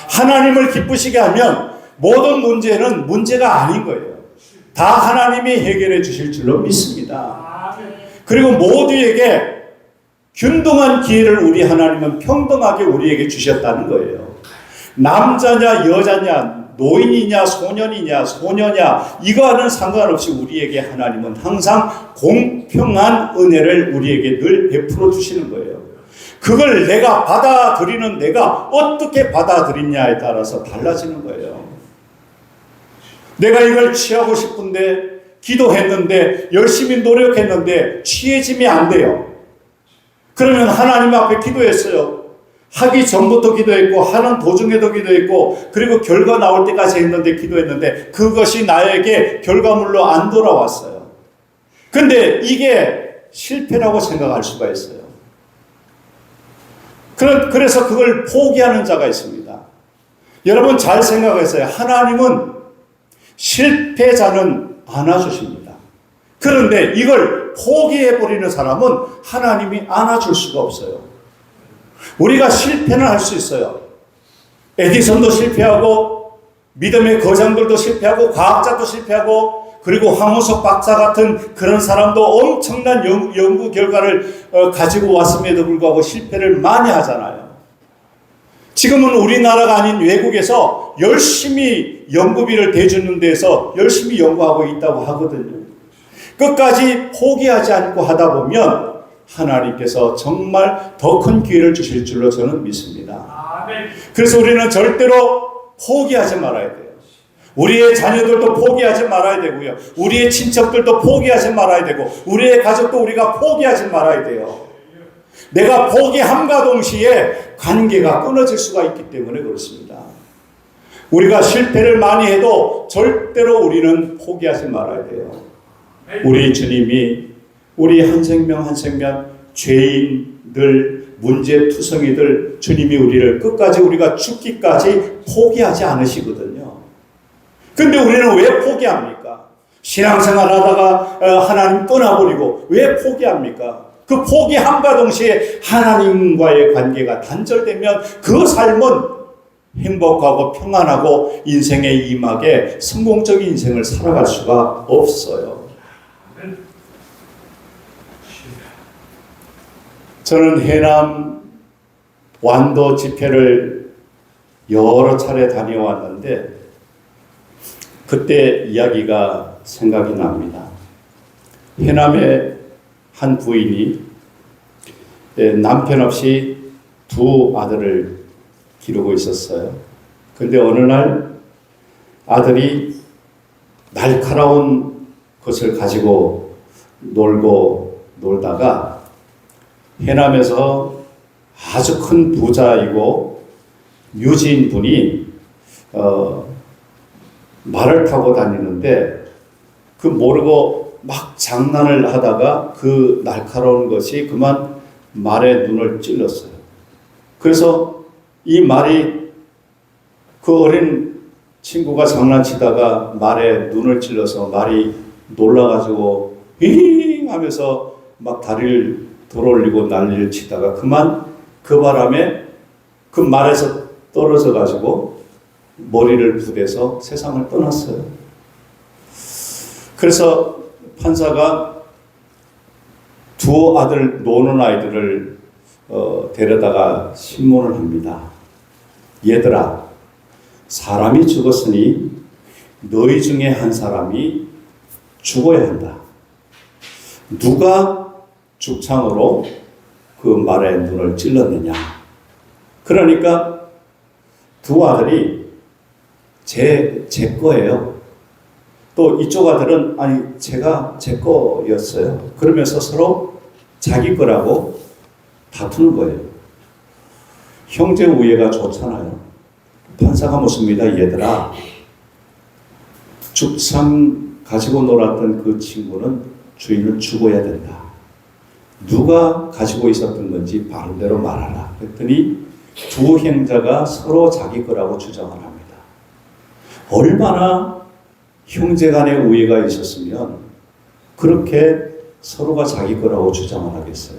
하나님을 기쁘시게 하면 모든 문제는 문제가 아닌 거예요. 다 하나님이 해결해 주실 줄로 믿습니다. 그리고 모두에게 균등한 기회를 우리 하나님은 평등하게 우리에게 주셨다는 거예요. 남자냐 여자냐 노인이냐 소년이냐 이거와는 상관없이 우리에게 하나님은 항상 공평한 은혜를 우리에게 늘 베풀어 주시는 거예요. 그걸 내가 받아들이는 내가 어떻게 받아들이냐에 따라서 달라지는 거예요. 내가 이걸 취하고 싶은데 기도했는데 열심히 노력했는데 취해지면 안 돼요. 그러면 하나님 앞에 기도했어요. 하기 전부터 기도했고 하는 도중에도 기도했고 그리고 결과 나올 때까지 했는데 기도했는데 그것이 나에게 결과물로 안 돌아왔어요. 근데 이게 실패라고 생각할 수가 있어요. 그래서 그걸 포기하는 자가 있습니다. 여러분 잘 생각하세요. 하나님은 실패자는 안아주십니다. 그런데 이걸 포기해버리는 사람은 하나님이 안아줄 수가 없어요. 우리가 실패는 할 수 있어요. 에디슨도 실패하고 믿음의 거장들도 실패하고 과학자도 실패하고 그리고 황우석 박사 같은 그런 사람도 엄청난 연구 결과를 가지고 왔음에도 불구하고 실패를 많이 하잖아요. 지금은 우리나라가 아닌 외국에서 열심히 연구비를 대주는 데서 열심히 연구하고 있다고 하거든요. 끝까지 포기하지 않고 하다 보면 하나님께서 정말 더 큰 기회를 주실 줄로 저는 믿습니다. 그래서 우리는 절대로 포기하지 말아야 돼요. 우리의 자녀들도 포기하지 말아야 되고요. 우리의 친척들도 포기하지 말아야 되고 우리의 가족도 우리가 포기하지 말아야 돼요. 내가 포기함과 동시에 관계가 끊어질 수가 있기 때문에 그렇습니다. 우리가 실패를 많이 해도 절대로 우리는 포기하지 말아야 돼요. 우리 주님이 우리 한 생명 한 생명 죄인들 문제투성이들 주님이 우리를 끝까지 우리가 죽기까지 포기하지 않으시거든요. 근데 우리는 왜 포기합니까? 신앙생활 하다가 하나님 떠나버리고 왜 포기합니까? 그 포기함과 동시에 하나님과의 관계가 단절되면 그 삶은 행복하고 평안하고 인생의 이막에 성공적인 인생을 살아갈 수가 없어요. 저는 해남 완도 집회를 여러 차례 다녀왔는데 그때 이야기가 생각이 납니다. 해남의 한 부인이 남편 없이 두 아들을 기르고 있었어요. 근데 어느 날 아들이 날카로운 것을 가지고 놀다가 해남에서 아주 큰 부자이고 유지인 분이 말을 타고 다니는데 그 모르고 막 장난을 하다가 그 날카로운 것이 그만 말의 눈을 찔렀어요. 그래서 이 말이 그 어린 친구가 장난치다가 말에 눈을 찔러서 말이 놀라가지고 윙 하면서 막 다리를 돌아올리고 난리를 치다가 그만 그 바람에 그 말에서 떨어져 가지고 머리를 부대서 세상을 떠났어요. 그래서 판사가 두 아들 노는 아이들을 데려다가 신문을 합니다. 얘들아, 사람이 죽었으니 너희 중에 한 사람이 죽어야 한다. 누가 죽창으로 그 말의 눈을 찔렀느냐. 그러니까 두 아들이 제 거예요. 또 이쪽 아들은 아니 제가 제 거였어요. 그러면서 서로 자기 거라고 다투는 거예요. 형제 우애가 좋잖아요. 판사가 묻습니다. 얘들아, 죽창 가지고 놀았던 그 친구는 주인은 죽어야 된다. 누가 가지고 있었던 건지 바른대로 말하라. 그랬더니 두 형제가 서로 자기 거라고 주장을 합니다. 얼마나 형제 간의 우애가 있었으면 그렇게 서로가 자기 거라고 주장을 하겠어요.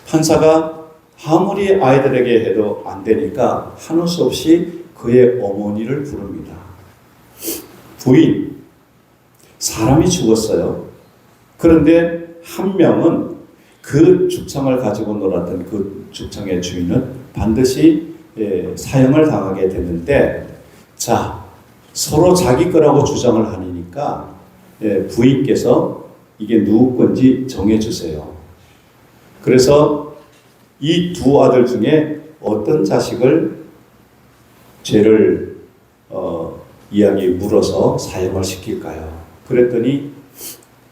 판사가 아무리 아이들에게 해도 안 되니까 하는 수 없이 그의 어머니를 부릅니다. 부인, 사람이 죽었어요. 그런데 한 명은 그 죽창을 가지고 놀았던 그 죽창의 주인은 반드시 사형을 당하게 됐는데, 자, 서로 자기 거라고 주장을 하니까 부인께서 이게 누구 건지 정해주세요. 그래서 이 두 아들 중에 어떤 자식을 죄를 이야기 물어서 사형을 시킬까요? 그랬더니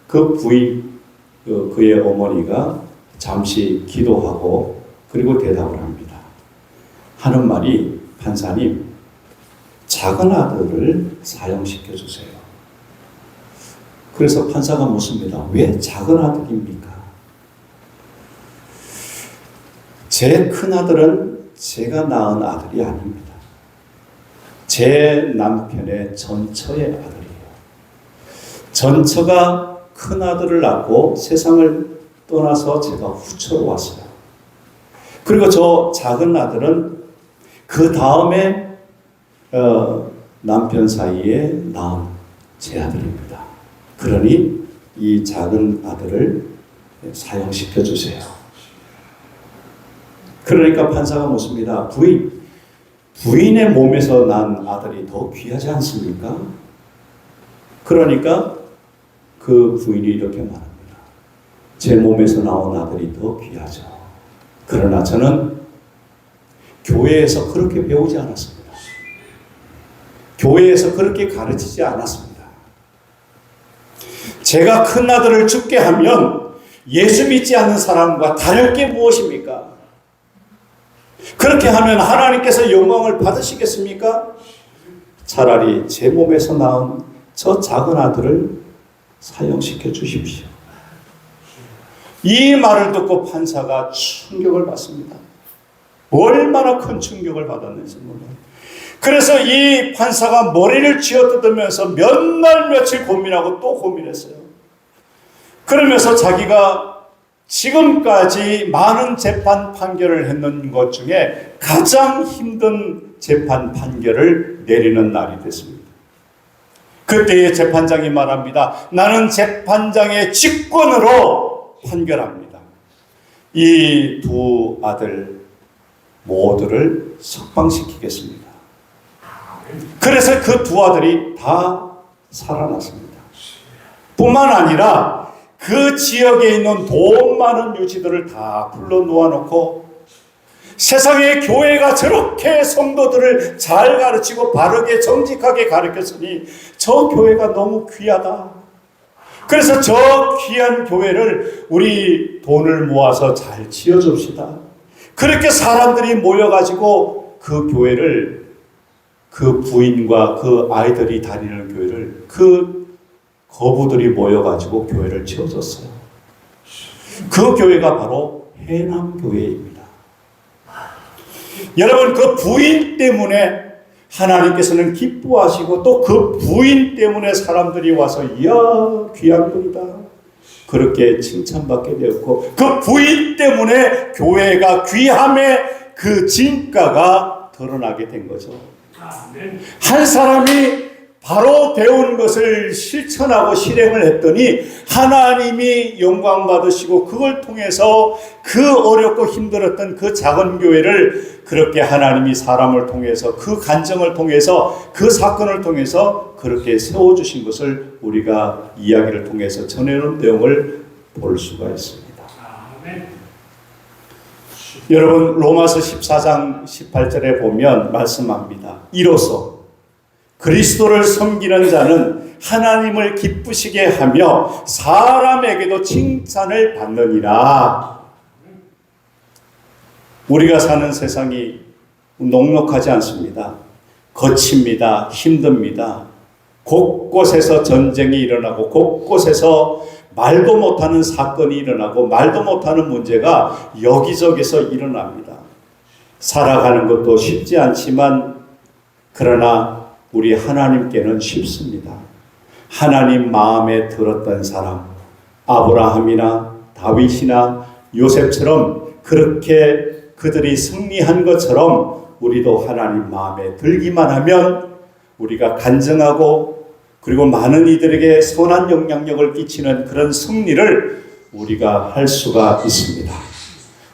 그 부인, 그의 어머니가 잠시 기도하고 그리고 대답을 합니다. 하는 말이, 판사님, 작은 아들을 사형시켜 주세요. 그래서 판사가 묻습니다. 왜 작은 아들입니까? 제 큰 아들은 제가 낳은 아들이 아닙니다. 제 남편의 전처의 아들이에요. 전처가 큰 아들을 낳고 세상을 떠나서 제가 후처로 왔어요. 그리고 저 작은 아들은 그 다음에 남편 사이에 낳은 제 아들입니다. 그러니 이 작은 아들을 사형시켜 주세요. 그러니까 판사가 묻습니다. 부인의 몸에서 난 아들이 더 귀하지 않습니까? 그러니까 그 부인이 이렇게 말합니다. 제 몸에서 나온 아들이 더 귀하죠. 그러나 저는 교회에서 그렇게 배우지 않았습니다. 교회에서 그렇게 가르치지 않았습니다. 제가 큰 아들을 죽게 하면 예수 믿지 않는 사람과 다를 게 무엇입니까? 그렇게 하면 하나님께서 영광을 받으시겠습니까? 차라리 제 몸에서 나온 저 작은 아들을 사형시켜 주십시오. 이 말을 듣고 판사가 충격을 받습니다. 얼마나 큰 충격을 받았는지 몰라요. 그래서 이 판사가 머리를 쥐어뜯으면서 몇 날 며칠 고민하고 또 고민했어요. 그러면서 자기가 지금까지 많은 재판 판결을 했는 것 중에 가장 힘든 재판 판결을 내리는 날이 됐습니다. 그때의 재판장이 말합니다. 나는 재판장의 직권으로 판결합니다. 이 두 아들 모두를 석방시키겠습니다. 그래서 그 두 아들이 다 살아났습니다. 뿐만 아니라 그 지역에 있는 돈 많은 유지들을 다 불러 놓아놓고 세상의 교회가 저렇게 성도들을 잘 가르치고 바르게 정직하게 가르쳤으니 저 교회가 너무 귀하다. 그래서 저 귀한 교회를 우리 돈을 모아서 잘 지어줍시다. 그렇게 사람들이 모여가지고 그 교회를, 그 부인과 그 아이들이 다니는 교회를 그 거부들이 모여가지고 교회를 지어줬어요. 그 교회가 바로 해남교회입니다. 여러분, 그 부인 때문에 하나님께서는 기뻐하시고 또 그 부인 때문에 사람들이 와서 이야 귀한 분이다 그렇게 칭찬받게 되었고, 그 부인 때문에 교회가 귀함의 그 진가가 드러나게 된 거죠. 한 사람이 바로 배운 것을 실천하고 실행을 했더니 하나님이 영광 받으시고 그걸 통해서 그 어렵고 힘들었던 그 작은 교회를 그렇게 하나님이 사람을 통해서 그 간증을 통해서 그 사건을 통해서 그렇게 세워주신 것을 우리가 이야기를 통해서 전해놓은 내용을 볼 수가 있습니다. 여러분 로마서 14장 18절에 보면 말씀합니다. 이로써 그리스도를 섬기는 자는 하나님을 기쁘시게 하며 사람에게도 칭찬을 받느니라. 우리가 사는 세상이 녹록하지 않습니다. 거칩니다. 힘듭니다. 곳곳에서 전쟁이 일어나고 곳곳에서 말도 못하는 사건이 일어나고 말도 못하는 문제가 여기저기서 일어납니다. 살아가는 것도 쉽지 않지만 그러나 우리 하나님께는 쉽습니다. 하나님 마음에 들었던 사람, 아브라함이나 다윗이나 요셉처럼 그렇게 그들이 승리한 것처럼 우리도 하나님 마음에 들기만 하면 우리가 간증하고 그리고 많은 이들에게 선한 영향력을 끼치는 그런 승리를 우리가 할 수가 있습니다.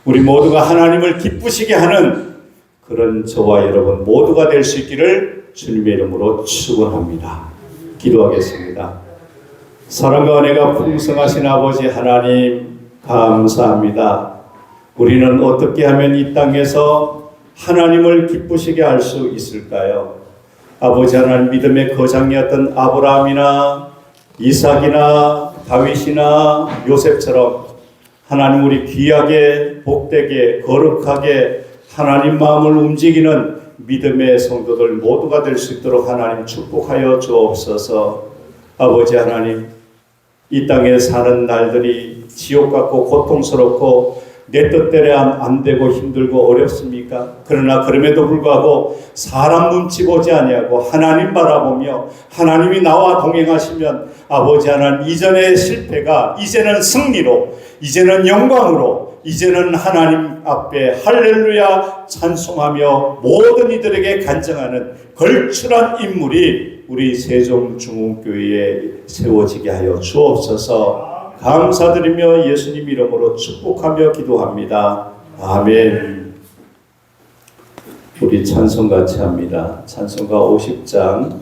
우리 모두가 하나님을 기쁘시게 하는 그런 저와 여러분 모두가 될 수 있기를 주님의 이름으로 축원합니다. 기도하겠습니다. 사랑과 은혜가 풍성하신 아버지 하나님 감사합니다. 우리는 어떻게 하면 이 땅에서 하나님을 기쁘시게 할 수 있을까요? 아버지 하나님 믿음의 거장이었던 아브라함이나 이삭이나 다윗이나 요셉처럼 하나님 우리 귀하게 복되게 거룩하게 하나님 마음을 움직이는 믿음의 성도들 모두가 될 수 있도록 하나님 축복하여 주옵소서. 아버지 하나님 이 땅에 사는 날들이 지옥 같고 고통스럽고 내 뜻대로 안 되고 힘들고 어렵습니까? 그러나 그럼에도 불구하고 사람 눈치 보지 아니하고 하나님 바라보며 하나님이 나와 동행하시면 아버지 하나님 이전의 실패가 이제는 승리로 이제는 영광으로 이제는 하나님 앞에 할렐루야 찬송하며 모든 이들에게 간증하는 걸출한 인물이 우리 세종중흥교회에 세워지게 하여 주옵소서. 감사드리며 예수님 이름으로 축복하며 기도합니다. 아멘. 우리 찬송 같이 합니다. 찬송가 50장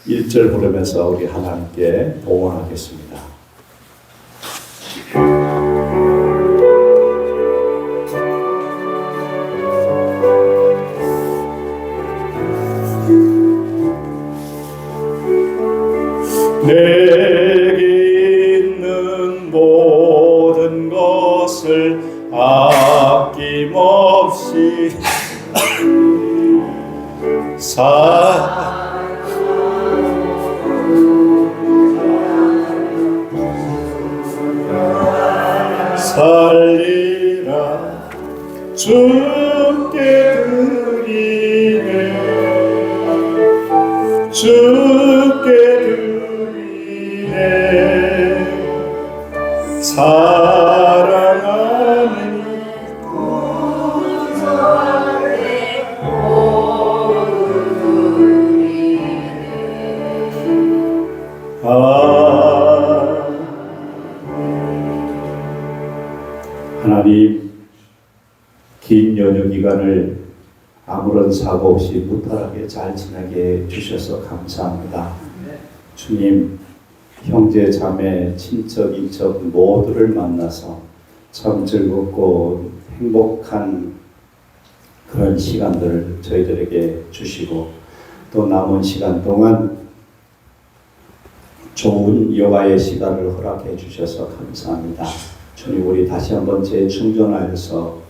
1절 부르면서 우리 하나님께 봉헌하겠습니다. 내게 있는 모든 것을 아낌없이 살리라 주께 드리네 주께 드리네 사랑하는 하나님 긴 연휴 기간을 아무런 사고 없이 무탈하게 잘 지나게 해주셔서 감사합니다. 주님 형제 자매 친척 인척 모두를 만나서 참 즐겁고 행복한 그런 시간들을 저희들에게 주시고 또 남은 시간 동안 좋은 여가의 시간을 허락해 주셔서 감사합니다. 주님 우리 다시 한번 재충전하여서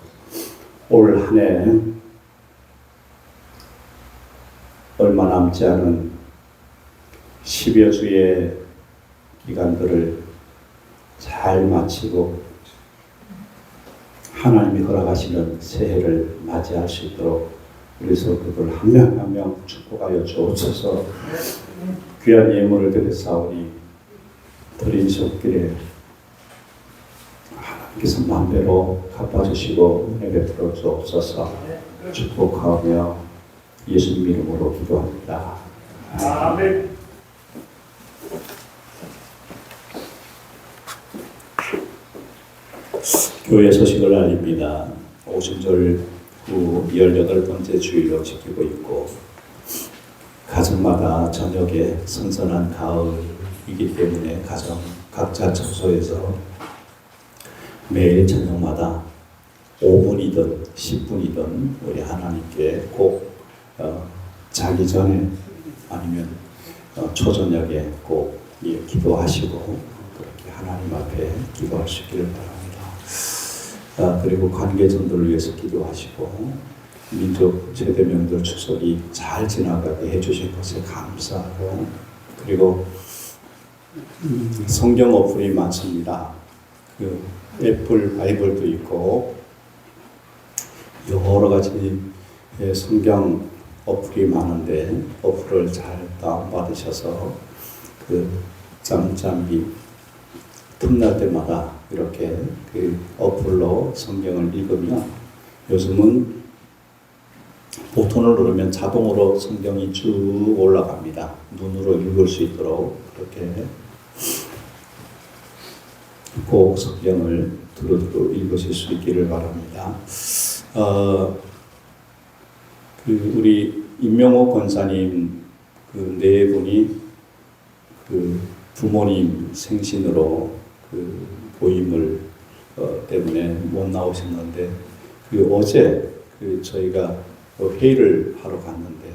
올 한 해 얼마 남지 않은 10여 주의 기간들을 잘 마치고 하나님이 허락하시는 새해를 맞이할 수 있도록 우리 성도들 한 명 한 명 축복하여 주옵소서. 귀한 예물을 드렸사오니 드린 손길에 하나님께서 만배로 갚아주시고 은혜 베풀어 주옵소서. 축복하며 예수님 이름으로 기도합니다. 아멘. 교회 소식을 알립니다. 오순절 후 18번째 주일로 지키고 있고 가정마다 저녁에 선선한 가을이기 때문에 가정 각자 처소에서 매일 저녁마다 5분이든 10분이든 우리 하나님께 꼭 자기 전에 아니면 초저녁에 꼭 기도하시고 그렇게 하나님 앞에 기도할 수 있기를 바랍니다. 그리고 관계전도를 위해서 기도하시고 민족 최대 명절 추석이 잘 지나가게 해주신 것에 감사하고 그리고 성경 어플이 많습니다. 그 애플 바이블도 있고 여러 가지 성경 어플이 많은데 어플을 잘 다운받으셔서 그 짬짬이 틈날 때마다 이렇게 그 어플로 성경을 읽으면 요즘은 버튼을 누르면 자동으로 성경이 쭉 올라갑니다. 눈으로 읽을 수 있도록 그렇게 꼭 성경을 두루두루 읽으실 수 있기를 바랍니다. 우리 임명호 권사님 그 네 분이 그 부모님 생신으로 그 보임을 때문에 못 나오셨는데 어제 저희가 회의를 하러 갔는데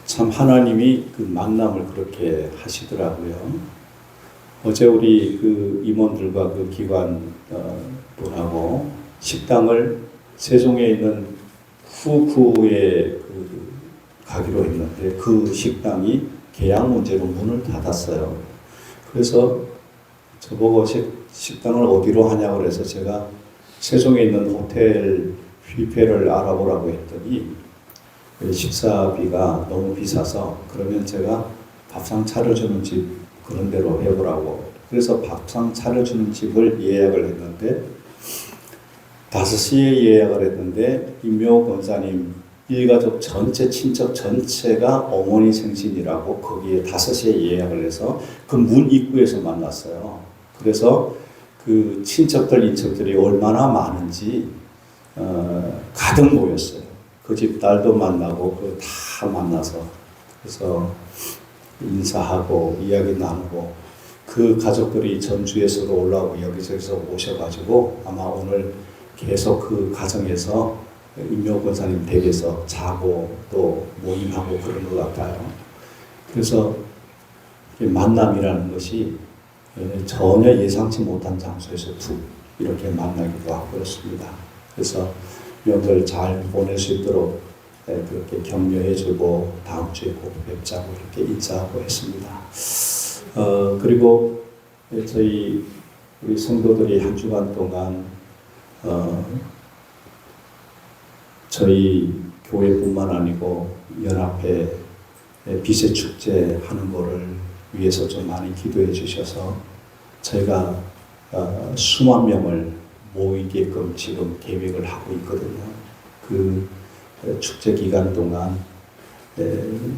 참 하나님이 그 만남을 그렇게 하시더라고요. 어제 우리 그 임원들과 그 기관 분하고 식당을 세종에 있는 후쿠에 가기로 했는데 그 식당이 계약 문제로 문을 닫았어요. 그래서 저보고 식당을 어디로 하냐고 그래서 제가 세종에 있는 호텔 뷔페를 알아보라고 했더니 식사비가 너무 비싸서 그러면 제가 밥상 차려주는 집 그런 데로 해보라고 그래서 밥상 차려주는 집을 예약을 했는데 5시에 예약을 했는데 임명호 권사님 일가족 전체 친척 전체가 어머니 생신이라고 거기에 5시에 예약을 해서 그 문 입구에서 만났어요. 그래서 그 친척들 인척들이 얼마나 많은지 가득 모였어요. 그 집 딸도 만나고 다 만나서 그래서 인사하고 이야기 나누고 그 가족들이 전주에서도 올라오고 여기저기서 오셔가지고 아마 오늘 계속 그 가정에서 임명호 권사님 댁에서 자고 또 모임하고 그런 것 같아요. 그래서 만남이라는 것이 전혀 예상치 못한 장소에서 툭 이렇게 만나기도 하고 그렇습니다. 그래서 명절 잘 보낼 수 있도록 그렇게 격려해주고 다음 주에 꼭 뵙자고 이렇게 인사하고 했습니다. 그리고 저희 우리 성도들이 한 주간 동안 저희 교회뿐만 아니고 연합회 빛의 축제 하는 거를 위해서 좀 많이 기도해 주셔서 저희가 수만 명을 모이게끔 지금 계획을 하고 있거든요. 그 축제 기간 동안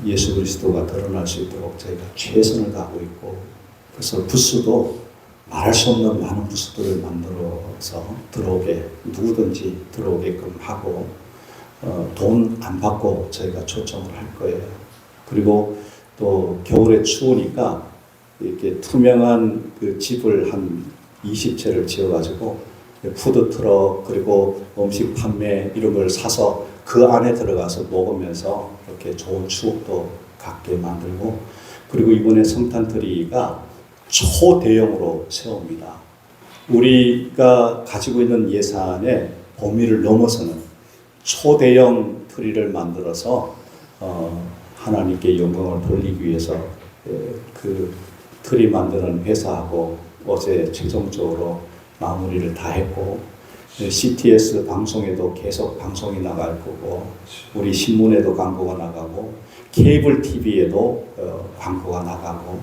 예수 그리스도가 드러날 수 있도록 저희가 최선을 다하고 있고 그래서 부스도 말할 수 없는 많은 부스들을 만들어서 들어오게 누구든지 들어오게끔 하고 돈 안 받고 저희가 초청을 할 거예요. 그리고 또 겨울에 추우니까 이렇게 투명한 그 집을 한 20채를 지어가지고 푸드트럭 그리고 음식 판매 이런 걸 사서 그 안에 들어가서 먹으면서 이렇게 좋은 추억도 갖게 만들고 그리고 이번에 성탄트리가 초대형으로 세웁니다. 우리가 가지고 있는 예산의 범위를 넘어서는 초대형 트리를 만들어서 하나님께 영광을 돌리기 위해서 그 트리 만드는 회사하고 어제 최종적으로 마무리를 다 했고 CTS 방송에도 계속 방송이 나갈 거고 우리 신문에도 광고가 나가고 케이블 TV에도 광고가 나가고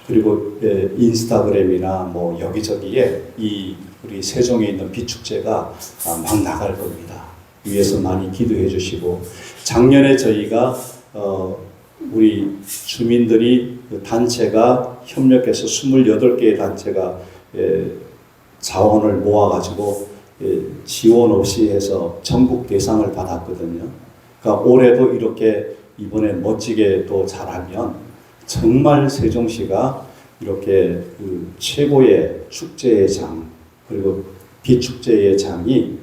그리고 인스타그램이나 뭐 여기저기에 이 우리 세종에 있는 빛축제가 막 나갈 겁니다. 위해서 많이 기도해 주시고, 작년에 저희가 우리 주민들이 그 단체가 협력해서 28개의 단체가 자원을 모아가지고 지원 없이 해서 전국 대상을 받았거든요. 그러니까 올해도 이렇게 이번에 멋지게 또 잘하면 정말 세종시가 이렇게 그 최고의 축제의 장, 그리고 비축제의 장이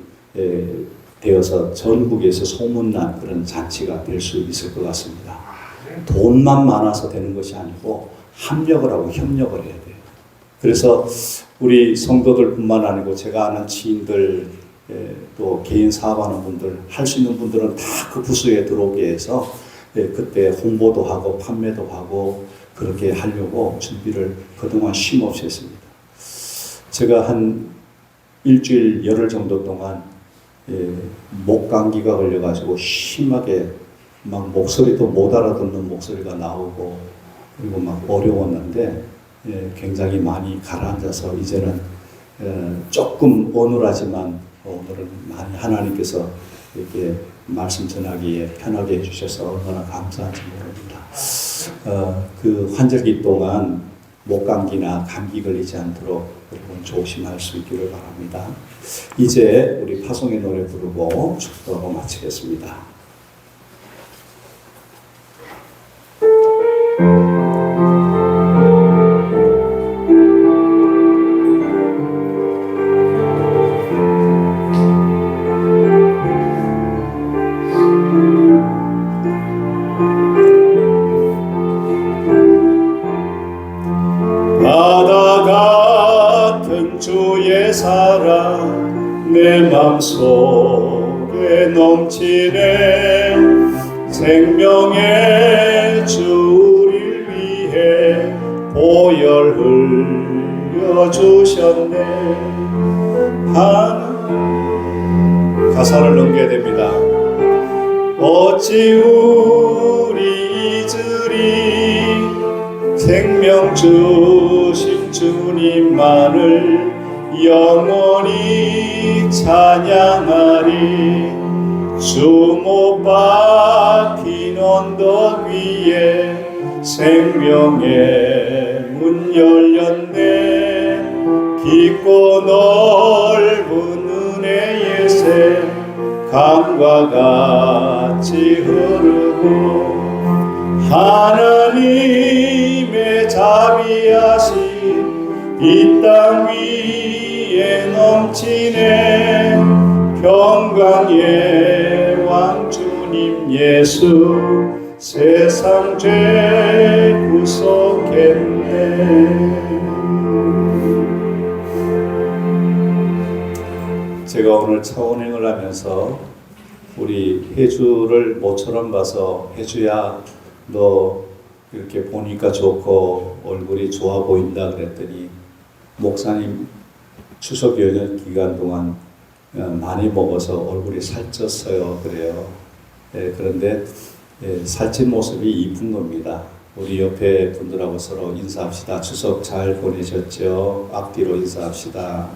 되어서 전국에서 소문난 그런 잔치가 될 수 있을 것 같습니다. 돈만 많아서 되는 것이 아니고 합력을 하고 협력을 해야 돼요. 그래서 우리 성도들뿐만 아니고 제가 아는 지인들, 또 개인 사업하는 분들, 할 수 있는 분들은 다 그 부서에 들어오게 해서 그때 홍보도 하고 판매도 하고 그렇게 하려고 준비를 그동안 쉼없이 했습니다. 제가 한 일주일 열흘 정도 동안 목 감기가 걸려가지고 심하게 막 목소리도 못 알아듣는 목소리가 나오고 그리고 막 어려웠는데 굉장히 많이 가라앉아서 이제는 조금 어눌하지만 오늘은 많이 하나님께서 이렇게 말씀 전하기에 편하게 해주셔서 얼마나 감사한지 모릅니다. 그 환절기 동안 목 감기나 감기 걸리지 않도록 여러분 조심할 수 있기를 바랍니다. 이제 우리 파송의 노래 부르고 축도하고 마치겠습니다. 바다 같은 주의 사랑 내 맘속에 넘치네. 생명의 주를 위해 보혈 흘려주셨네. 가사를 넘겨야 됩니다. 어찌 우리 잊으리 생명 주신 주님만을 영원히 찬양하리. 주 못 박힌 언덕 위에 생명의 문 열렸네. 깊고 넓은 은혜의 새 강과 같이 흐르고 하나님의 자비하신 이 땅 위에 넘치네. 평강의 왕 주님 예수 세상 죄 구속했네. 제가 오늘 차원행을 하면서 우리 혜주를 모처럼 봐서 혜주야 너 이렇게 보니까 좋고 얼굴이 좋아 보인다 그랬더니 목사님 추석 연휴 기간 동안 많이 먹어서 얼굴이 살쪘어요 그래요. 그런데 살찐 모습이 이쁜 겁니다. 우리 옆에 분들하고 서로 인사합시다. 추석 잘 보내셨죠? 앞뒤로 인사합시다.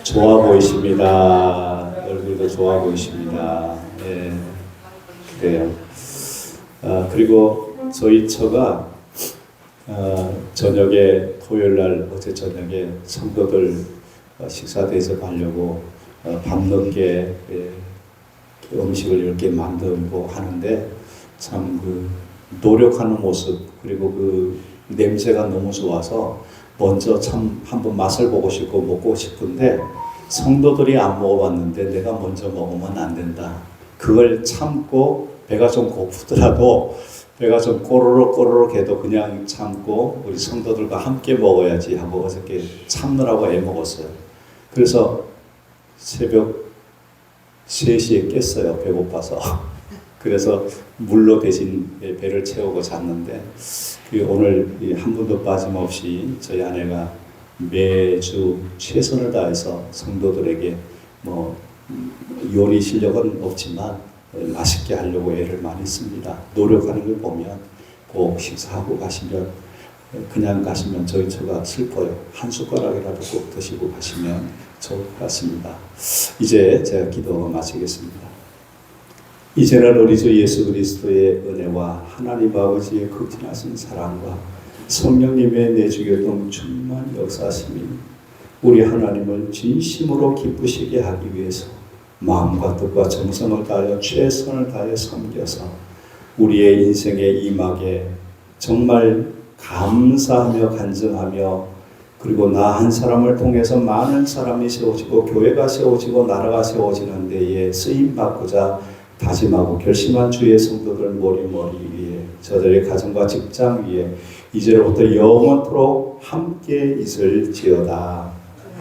좋아 보이십니다. 얼굴도 좋아 보이십니다. 그래요. 그리고 저희 처가 저녁에 토요일날 어제 저녁에 성도들 식사 대접하려고 밤늦게 음식을 이렇게 만들고 하는데 참 그 노력하는 모습 그리고 그 냄새가 너무 좋아서 먼저 참 한번 맛을 보고 싶고 먹고 싶은데 성도들이 안 먹어봤는데 내가 먼저 먹으면 안 된다. 그걸 참고 배가 좀 고프더라도 배가 좀 꼬르륵 해도 그냥 참고 우리 성도들과 함께 먹어야지 하고 어저께 참느라고 애먹었어요. 그래서 새벽 3시에 깼어요. 배고파서. 그래서 물로 대신 배를 채우고 잤는데 오늘 한 분도 빠짐없이 저희 아내가 매주 최선을 다해서 성도들에게 뭐 요리 실력은 없지만 맛있게 하려고 애를 많이 씁니다. 노력하는 걸 보면 꼭 식사하고 가시면 그냥 가시면 저희 처가 슬퍼요. 한 숟가락이라도 꼭 드시고 가시면 좋을 것 같습니다. 이제 제가 기도 마치겠습니다. 이제는 우리 주 예수 그리스도의 은혜와 하나님 아버지의 극진하신 사랑과 성령님의 내주교통 충만 역사심이 우리 하나님을 진심으로 기쁘시게 하기 위해서 마음과 뜻과 정성을 다하여 최선을 다해 섬겨서 우리의 인생의 이막에 정말 감사하며 간증하며 그리고 나 한 사람을 통해서 많은 사람이 세워지고 교회가 세워지고 나라가 세워지는 데에 쓰임받고자 다짐하고 결심한 주의 성도들 머리머리 위에 저들의 가정과 직장 위에 이제로부터 영원토록 함께 있을지어다.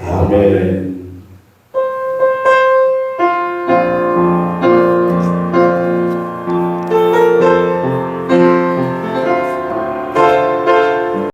아멘.